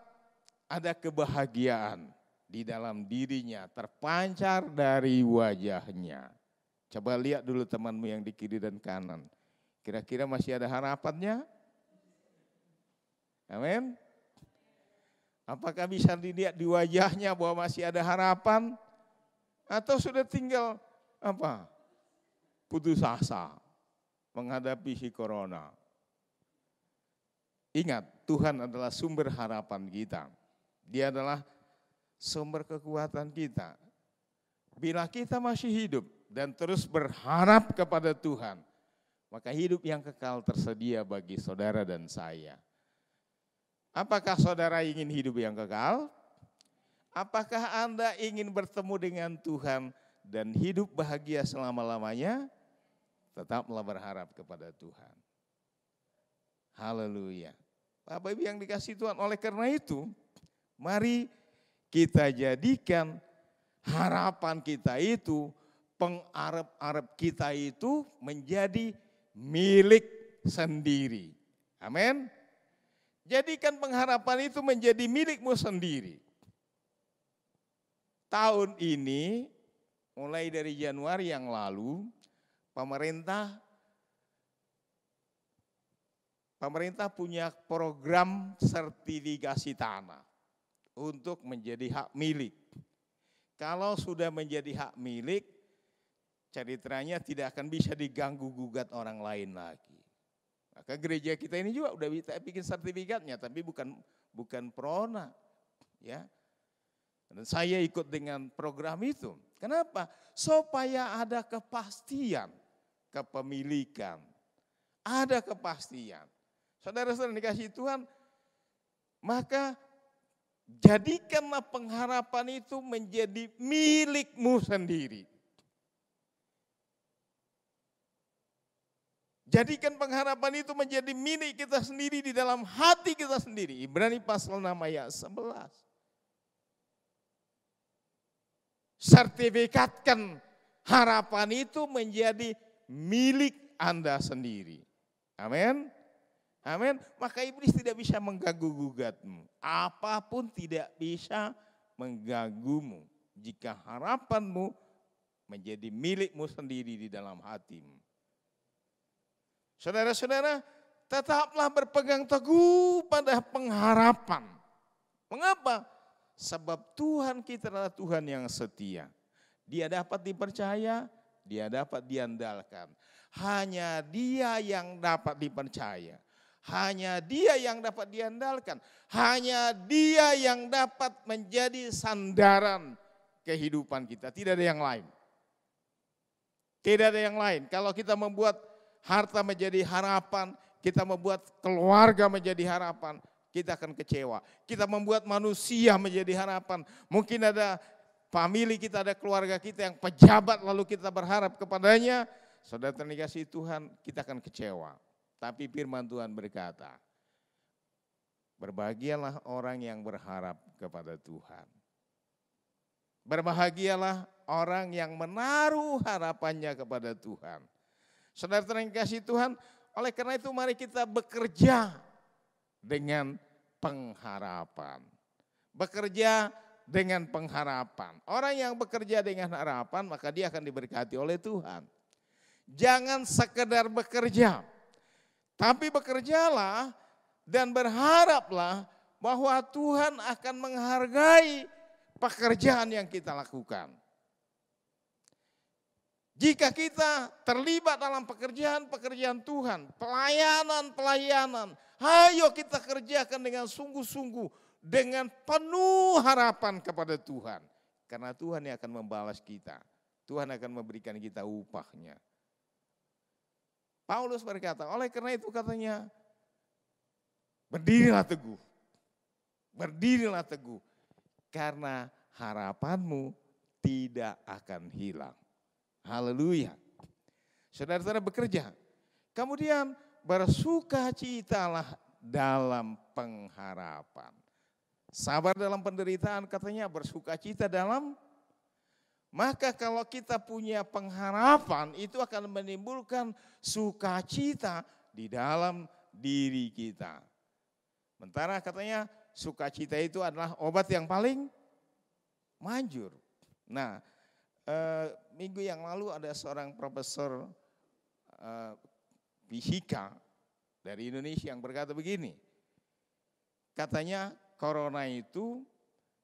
ada kebahagiaan di dalam dirinya, terpancar dari wajahnya. Coba lihat dulu temanmu yang di kiri dan kanan. Kira-kira masih ada harapannya? Amin. Apakah bisa dilihat di wajahnya bahwa masih ada harapan? Atau sudah tinggal putus asa menghadapi si corona? Ingat, Tuhan adalah sumber harapan kita. Dia adalah sumber kekuatan kita. Bila kita masih hidup dan terus berharap kepada Tuhan, maka hidup yang kekal tersedia bagi saudara dan saya. Apakah saudara ingin hidup yang kekal? Apakah Anda ingin bertemu dengan Tuhan dan hidup bahagia selama-lamanya? Tetaplah berharap kepada Tuhan. Haleluya. Bapak Ibu yang dikasihi Tuhan, oleh karena itu, mari kita jadikan harapan kita itu, pengarep-arep kita itu menjadi milik sendiri. Amin. Jadikan pengharapan itu menjadi milikmu sendiri. Tahun ini, mulai dari Januari yang lalu, pemerintah punya program sertifikasi tanah untuk menjadi hak milik. Kalau sudah menjadi hak milik, ceritanya tidak akan bisa diganggu-gugat orang lain lagi. Maka gereja kita ini juga udah bisa bikin sertifikatnya, tapi bukan prona, ya. Dan saya ikut dengan program itu. Kenapa? Supaya ada kepastian kepemilikan, ada kepastian. Saudara-saudara dikasihi Tuhan, maka jadikanlah pengharapan itu menjadi milikmu sendiri. Jadikan pengharapan itu menjadi milik kita sendiri di dalam hati kita sendiri. Ibrani pasal 6 ayat 11. Sertifikatkan harapan itu menjadi milik Anda sendiri. Amin. Amin. Maka iblis tidak bisa mengganggu-gugatmu. Apapun tidak bisa mengganggumu jika harapanmu menjadi milikmu sendiri di dalam hatimu. Saudara-saudara, tetaplah berpegang teguh pada pengharapan. Mengapa? Sebab Tuhan kita adalah Tuhan yang setia. Dia dapat dipercaya, Dia dapat diandalkan. Hanya Dia yang dapat dipercaya. Hanya Dia yang dapat diandalkan. Hanya Dia yang dapat menjadi sandaran kehidupan kita. Tidak ada yang lain. Tidak ada yang lain. Kalau kita membuat harta menjadi harapan, kita membuat keluarga menjadi harapan, kita akan kecewa. Kita membuat manusia menjadi harapan. Mungkin ada famili kita, ada keluarga kita yang pejabat lalu kita berharap kepadanya. Saudara terkasih Tuhan, kita akan kecewa. Tapi firman Tuhan berkata, berbahagialah orang yang berharap kepada Tuhan. Berbahagialah orang yang menaruh harapannya kepada Tuhan. Saudara terkasih Tuhan, oleh karena itu mari kita bekerja dengan pengharapan. Bekerja dengan pengharapan. Orang yang bekerja dengan harapan maka dia akan diberkati oleh Tuhan. Jangan sekedar bekerja, tapi bekerjalah dan berharaplah bahwa Tuhan akan menghargai pekerjaan yang kita lakukan. Jika kita terlibat dalam pekerjaan-pekerjaan Tuhan, pelayanan-pelayanan, ayo kita kerjakan dengan sungguh-sungguh, dengan penuh harapan kepada Tuhan. Karena Tuhan yang akan membalas kita, Tuhan akan memberikan kita upahnya. Paulus berkata, oleh karena itu katanya, berdirilah teguh, Berdirilah teguh, karena harapanmu tidak akan hilang. Haleluya. Saudara-saudara bekerja, kemudian bersukacitalah dalam pengharapan. Sabar dalam penderitaan, katanya bersukacita dalam. Maka kalau kita punya pengharapan, itu akan menimbulkan sukacita di dalam diri kita. Sementara katanya sukacita itu adalah obat yang paling manjur. Nah, minggu yang lalu ada seorang profesor fisika dari Indonesia yang berkata begini. Katanya corona itu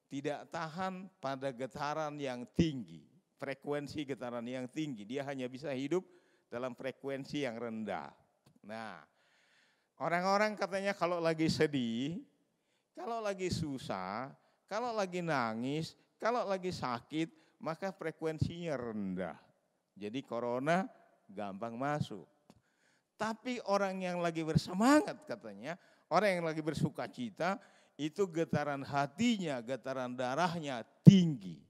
tidak tahan pada getaran yang tinggi, frekuensi getaran yang tinggi. Dia hanya bisa hidup dalam frekuensi yang rendah. Nah, orang-orang katanya kalau lagi sedih, kalau lagi susah, kalau lagi nangis, kalau lagi sakit, maka frekuensinya rendah. Jadi corona gampang masuk. Tapi orang yang lagi bersemangat katanya, orang yang lagi bersukacita, itu getaran hatinya, getaran darahnya tinggi.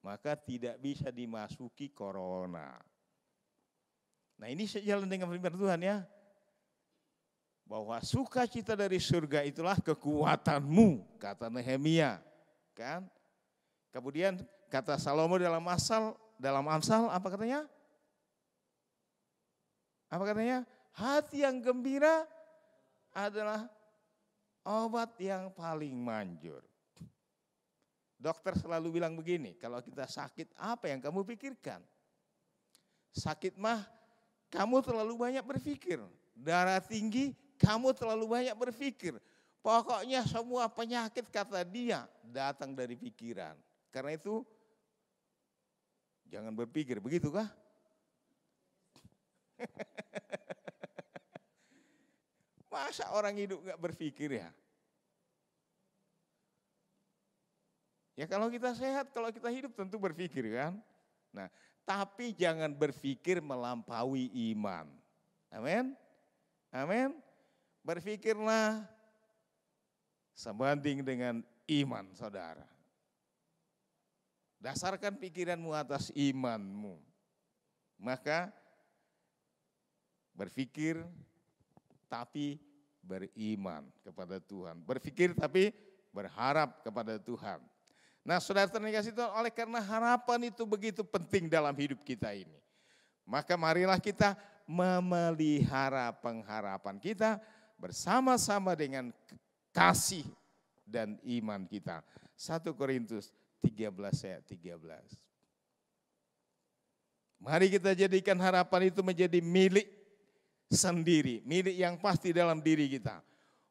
Maka tidak bisa dimasuki corona. Nah ini sejalan dengan firman Tuhan ya. Bahwa sukacita dari surga itulah kekuatanmu, kata Nehemia. Kan? Kemudian kata Salomo dalam Amsal apa katanya? Apa katanya? Hati yang gembira adalah obat yang paling manjur. Dokter selalu bilang begini, kalau kita sakit apa yang kamu pikirkan? Sakit mah kamu terlalu banyak berpikir. Darah tinggi kamu terlalu banyak berpikir. Pokoknya semua penyakit kata dia datang dari pikiran. Karena itu jangan berpikir, begitukah? Masa orang hidup gak berpikir ya? Ya kalau kita sehat, kalau kita hidup tentu berpikir kan. Nah, tapi jangan berpikir melampaui iman. Amin. Amin. Berpikirlah sebanding dengan iman saudara. Dasarkan pikiranmu atas imanmu. Maka berpikir tapi beriman kepada Tuhan. Berpikir tapi berharap kepada Tuhan. Nah saudara terkasih Tuhan, oleh karena harapan itu begitu penting dalam hidup kita ini. Maka marilah kita memelihara pengharapan kita bersama-sama dengan kasih dan iman kita. 1 Korintus 13 ayat 13. Mari kita jadikan harapan itu menjadi milik sendiri, milik yang pasti dalam diri kita.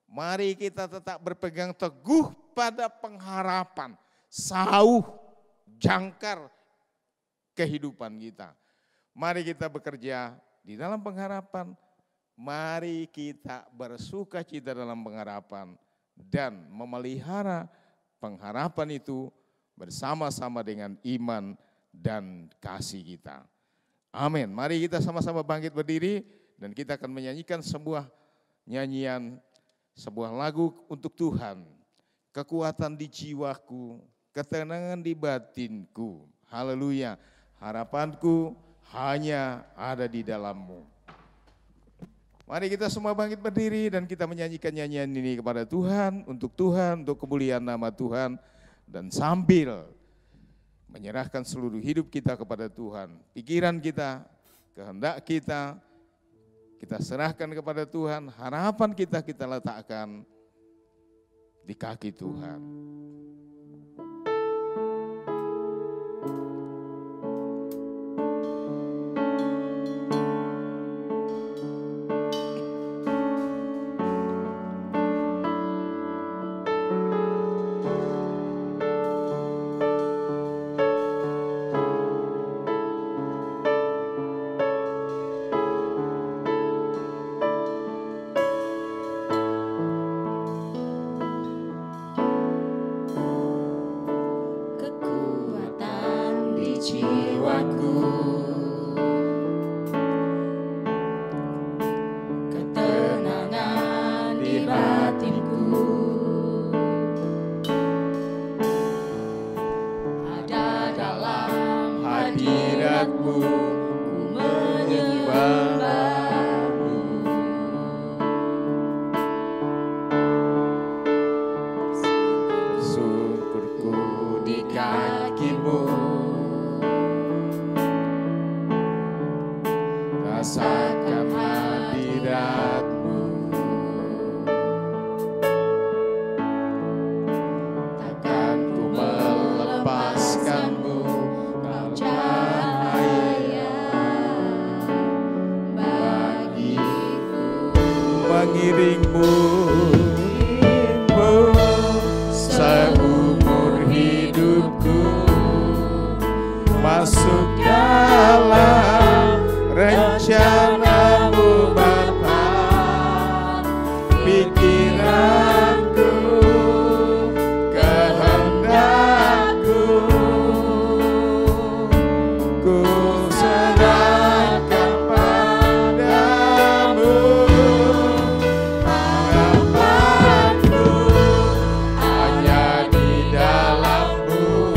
Mari kita tetap berpegang teguh pada pengharapan, sauh, jangkar kehidupan kita. Mari kita bekerja di dalam pengharapan, mari kita bersukacita dalam pengharapan dan memelihara pengharapan itu bersama-sama dengan iman dan kasih kita. Amin. Mari kita sama-sama bangkit berdiri dan kita akan menyanyikan sebuah nyanyian, sebuah lagu untuk Tuhan. Kekuatan di jiwaku, ketenangan di batinku. Haleluya. Harapanku hanya ada di dalam-Mu. Mari kita semua bangkit berdiri dan kita menyanyikan nyanyian ini kepada Tuhan, untuk kemuliaan nama Tuhan. Dan sambil menyerahkan seluruh hidup kita kepada Tuhan. Pikiran kita, kehendak kita serahkan kepada Tuhan. Harapan kita letakkan di kaki Tuhan. hadirat-Mu, ku menyembah-Mu. Bersungkurku di kaki-Mu, rasakan hadirat-Mu. Takkan ku melepaskan-Mu, Kau cahaya bagiku. Mengiring-Mu seumur hidupku, masuk dalam rencana-Mu Bapa. Pikiranku, kehendakku, ku serahkan padamu. Harapanku hanya di dalam-Mu,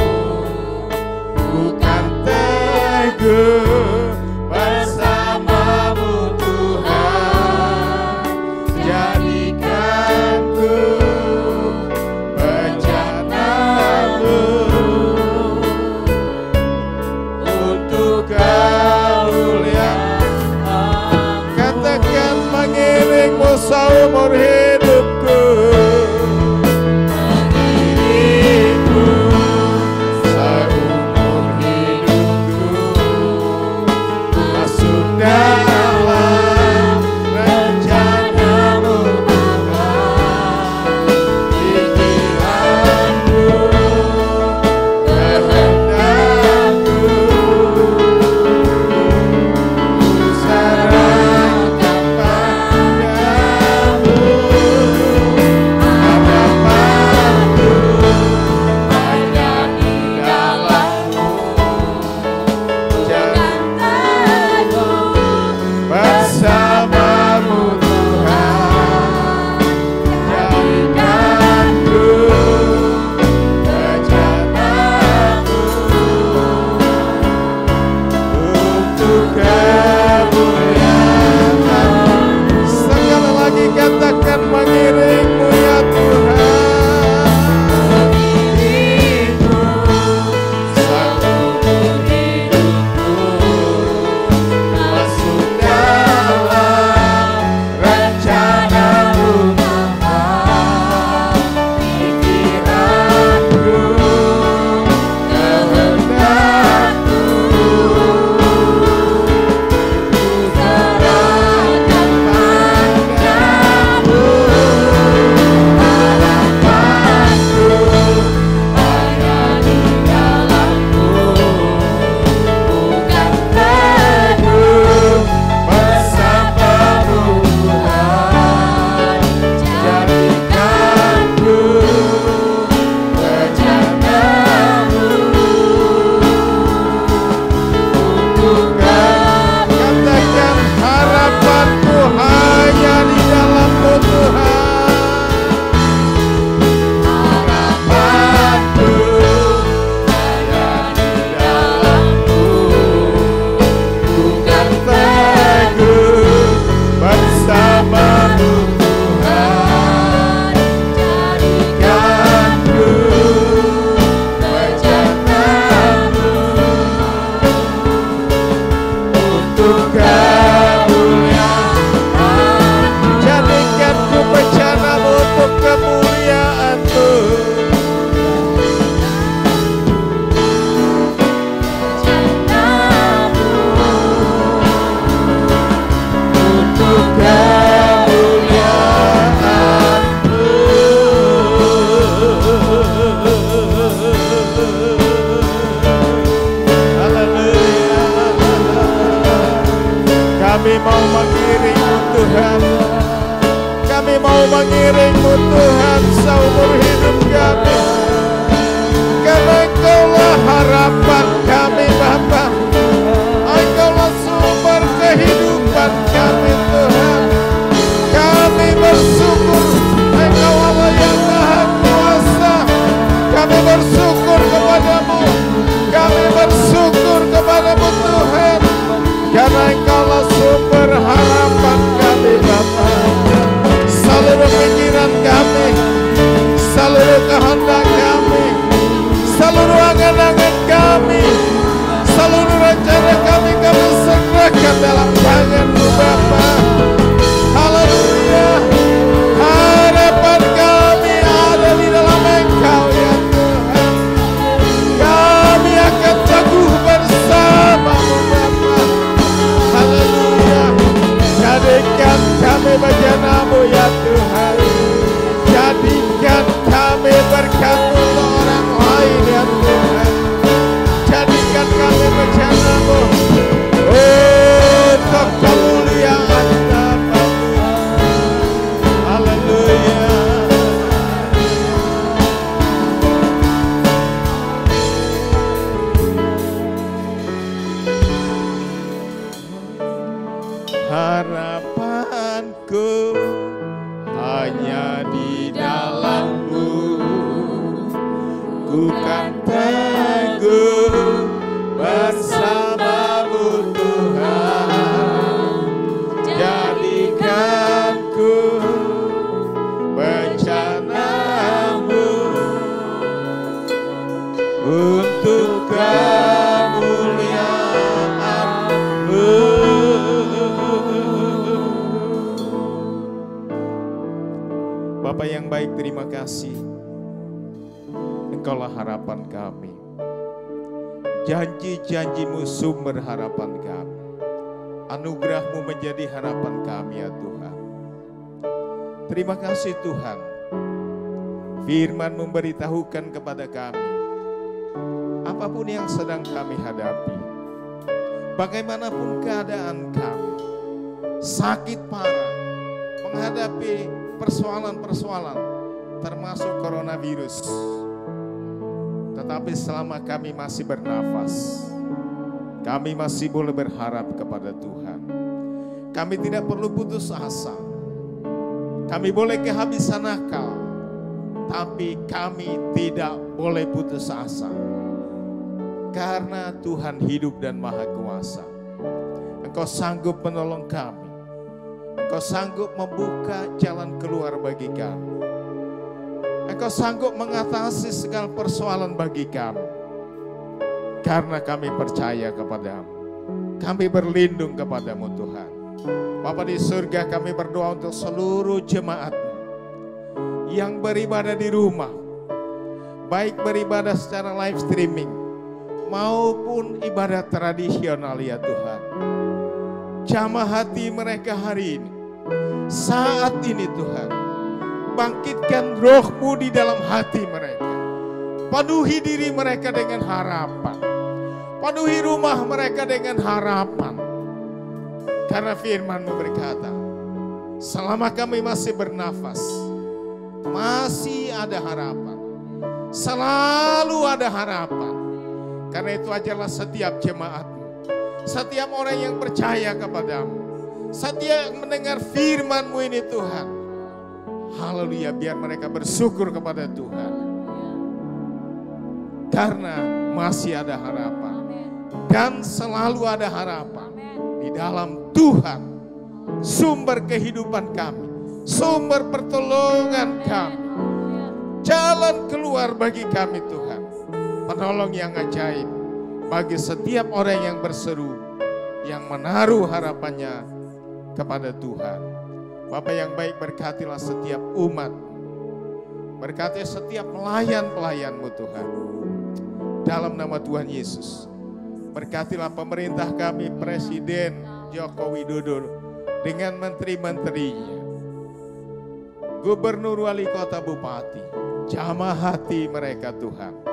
bukan teguh bersama-Mu Tuhan. Jadikanku bencana-Mu untuk kemuliaan. Katakan mengiring-Mu seumur hidupku. Mengiring-Mu seumur hidupku, masuk dalam rencana-Mu Tuhan. Pikiranku, kehendakku, ku serahkan padamu. Harapanku hanya di dalam-Mu, bersama-Mu Tuhan. Jadikanku bencana-Mu untuk kemuliaan. Sekali lagi katakan mengiring-Mu ya Tuhan. Mengiring-Mu seumur hidupku, masuk dalam rencana-Mu Bapa. Pikiranku, kehendakku, ku serahkan padamu. Harapanku hanya di dalam-Mu, bukan teguh bersama-Mu Tuhan. Jadikanku bencana-Mu untuk katakan harapanku hanya di dalam-Mu Tuhan. Harapanku hanya di dalam-Mu, bukan teguh bersama-Mu Tuhan. Jadikanku bencana-Mu untuk kemuliaan. Jadikanku bencana-Mu untuk kemuliaan-Mu. Untuk kemuliaan-Mu. Haleluya. Kami mau mengiring-Mu Tuhan. Kami mau mengiring-Mu Tuhan seumur hidup kami. Karena Engkau-lah harapan kami Bapa. Engkau-lah sumber kehidupan kami Tuhan. Kami bersyukur Engkau Allah yang Maha Kuasa. Kami bersyukur kepadamu. Kami bersyukur kepadamu Tuhan. Karena Engkaulah sumber harapan kami Bapa. Seluruh pikiran kami, seluruh kehendak kami, seluruh angan-angan kami, seluruh rencana kami serahkan dalam tangan-Mu Bapa. Haleluya. Harapan kami ada di dalam Engkau ya Tuhan. Kami akan teguh bersama-Mu Bapa. Haleluya. Jadikan kami bagian-Mu ya Tuhan. Jadikan kami berkat untuk orang lain ya Tuhan. Jadikan kami bagian-Mu untuk kemuliaan nama-Mu. Haleluya. Harapanku hanya di dalam-Mu, ku kan teguh bersama-Mu Tuhan. Jadikanku bencana-Mu untuk kemuliaan-Mu. Bapa yang baik, terima kasih. Engkaulah harapan kami. Janji-janji-Mu sumber harapan kami. Anugerah-Mu menjadi harapan kami ya Tuhan. Terima kasih Tuhan. Firman memberitahukan kepada kami, apapun yang sedang kami hadapi, bagaimanapun keadaan kami, sakit parah, menghadapi persoalan-persoalan termasuk coronavirus. Tetapi selama kami masih bernafas, kami masih boleh berharap kepada Tuhan. Kami tidak perlu putus asa. Kami boleh kehabisan akal, tapi kami tidak boleh putus asa. Karena Tuhan hidup dan maha kuasa. Engkau sanggup menolong kami. Engkau sanggup membuka jalan keluar bagi kami. Engkau sanggup mengatasi segala persoalan bagi kami. Karena kami percaya kepada-Mu. Kami berlindung kepada-Mu Tuhan. Bapa di surga, kami berdoa untuk seluruh jemaat-Mu yang beribadah di rumah. Baik beribadah secara live streaming maupun ibadah tradisional ya Tuhan. Jamah hati mereka hari ini. Saat ini Tuhan, bangkitkan roh-Mu di dalam hati mereka. Penuhi diri mereka dengan harapan. Penuhi rumah mereka dengan harapan. Karena firman-Mu berkata, selama kami masih bernafas, masih ada harapan. Selalu ada harapan. Karena itu ajarlah setiap jemaat-Mu, setiap orang yang percaya kepada-Mu, setiap mendengar firman-Mu ini Tuhan. Haleluya, biar mereka bersyukur kepada Tuhan. Karena masih ada harapan. Dan selalu ada harapan. Di dalam Tuhan, sumber kehidupan kami, sumber pertolongan kami, jalan keluar bagi kami Tuhan. Penolong yang ajaib bagi setiap orang yang berseru, yang menaruh harapannya kepada Tuhan. Bapa yang baik, berkatilah setiap umat, berkati setiap pelayan-pelayan-Mu Tuhan. Dalam nama Tuhan Yesus, berkatilah pemerintah kami, Presiden Joko Widodo dengan menteri-menterinya, Gubernur, Wali Kota, Bupati. Jamah hati mereka Tuhan,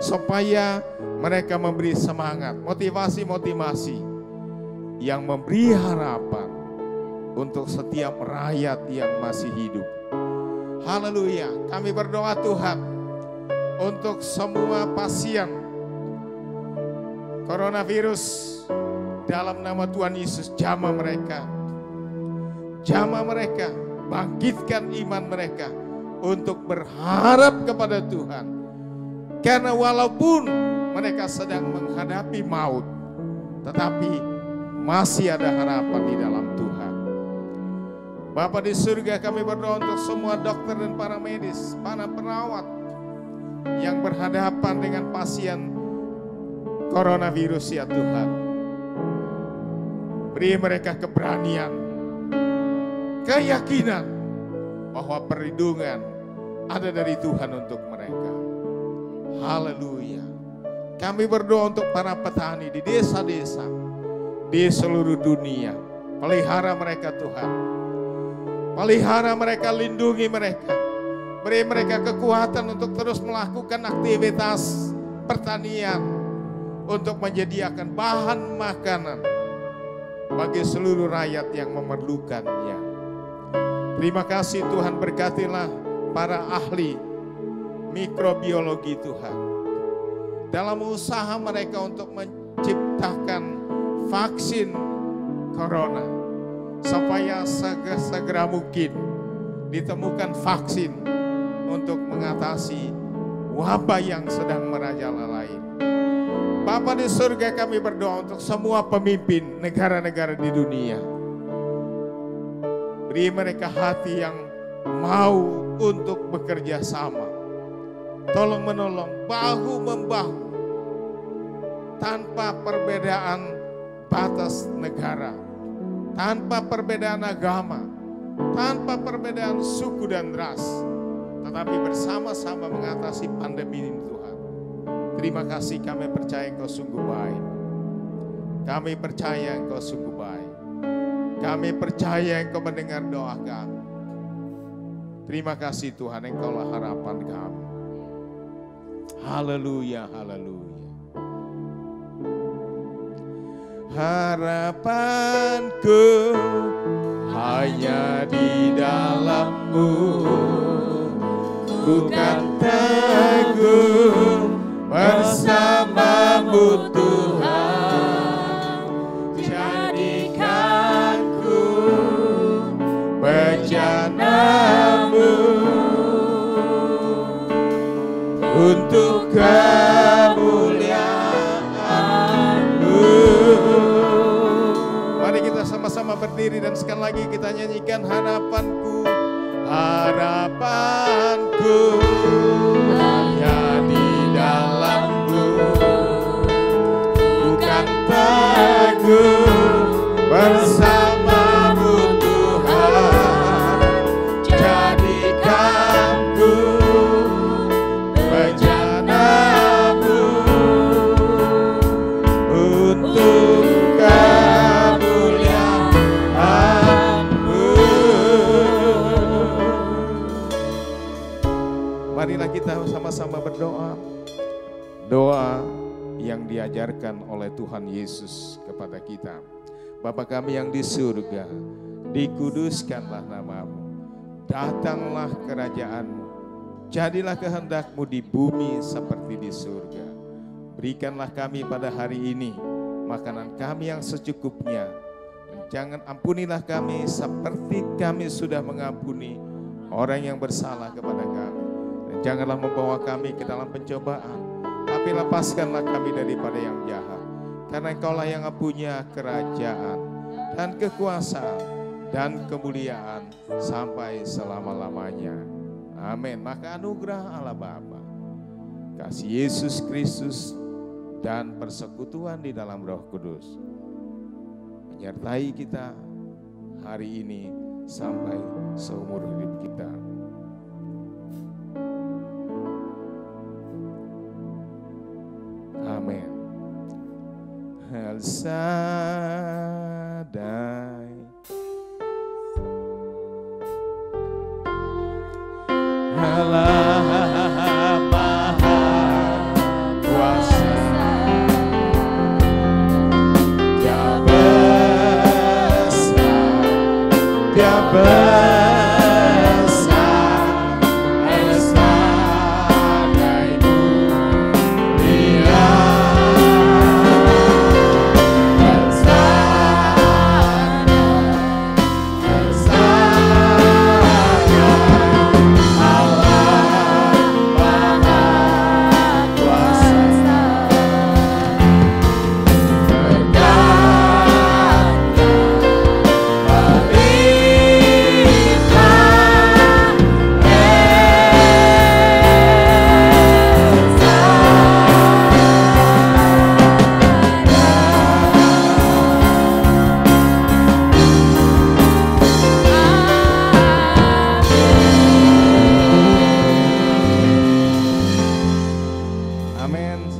supaya mereka memberi semangat, motivasi-motivasi yang memberi harapan untuk setiap rakyat yang masih hidup. Haleluya, kami berdoa Tuhan untuk semua pasien coronavirus. Dalam nama Tuhan Yesus, jamah mereka, bangkitkan iman mereka untuk berharap kepada Tuhan. Karena walaupun mereka sedang menghadapi maut, tetapi Masih ada harapan di dalam Tuhan. Bapa di surga, kami berdoa untuk semua dokter dan para medis, para perawat yang berhadapan dengan pasien coronavirus ya Tuhan. Beri mereka keberanian, keyakinan bahwa perlindungan ada dari Tuhan untuk mereka. Haleluya. Kami berdoa untuk para petani di desa-desa, di seluruh dunia. Pelihara mereka Tuhan. Pelihara mereka, lindungi mereka. Beri mereka kekuatan untuk terus melakukan aktivitas pertanian untuk menyediakan bahan makanan bagi seluruh rakyat yang memerlukannya. Terima kasih Tuhan, berkatilah para ahli mikrobiologi Tuhan dalam usaha mereka untuk menciptakan vaksin corona, supaya segera mungkin ditemukan vaksin untuk mengatasi wabah yang sedang merajalela ini. Bapa di surga, kami berdoa untuk semua pemimpin negara-negara di dunia. Beri mereka hati yang mau untuk bekerja sama, tolong menolong, bahu membahu, tanpa perbedaan batas negara, tanpa perbedaan agama, tanpa perbedaan suku dan ras, tetapi bersama-sama mengatasi pandemi ini Tuhan. Terima kasih, kami percaya Engkau sungguh baik. Kami percaya Engkau sungguh baik. Kami percaya Engkau mendengar doa kami. Terima kasih Tuhan, Engkaulah harapan kami. Haleluya, haleluya. Harapanku hanya di dalam-Mu, bukan teguh bersama-Mu Tuhan. Jadikanku bejana-Mu untuk kemuliaan-Mu. Mari kita sama-sama berdiri dan sekali lagi kita nyanyikan harapanku. Harapanku hanya di dalam-Mu, bukan teguh bersama-Mu Tuhan. Jadikanku bejana-Mu untuk kemuliaan-Mu. Marilah kita sama-sama berdoa. Doa yang diajarkan oleh Tuhan Yesus kepada kita. Bapa kami yang di surga, dikuduskanlah nama-Mu. Datanglah kerajaan-Mu. Jadilah kehendak-Mu di bumi seperti di surga. Berikanlah kami pada hari ini makanan kami yang secukupnya. Dan jangan ampunilah kami seperti kami sudah mengampuni orang yang bersalah kepada kami. Dan janganlah membawa kami ke dalam pencobaan, tapi lepaskanlah kami daripada yang jahat. Karena Engkaulah yang punya kerajaan dan kekuasaan dan kemuliaan sampai selama-lamanya. Amin. Maka anugerah Allah Bapa, kasih Yesus Kristus, dan persekutuan di dalam Roh Kudus menyertai kita hari ini sampai seumur hidup kita. Amin. El Shaddai, Allah Maha Kuasa, Dia besar, Dia besar.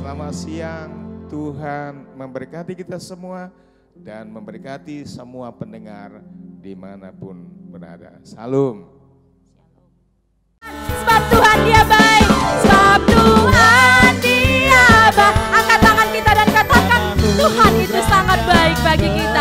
Selamat siang, Tuhan memberkati kita semua dan memberkati semua pendengar dimanapun berada. Salam. Sebab Tuhan Dia baik, sebab Tuhan Dia baik. Angkat tangan kita dan katakan, Tuhan itu sangat baik bagi kita.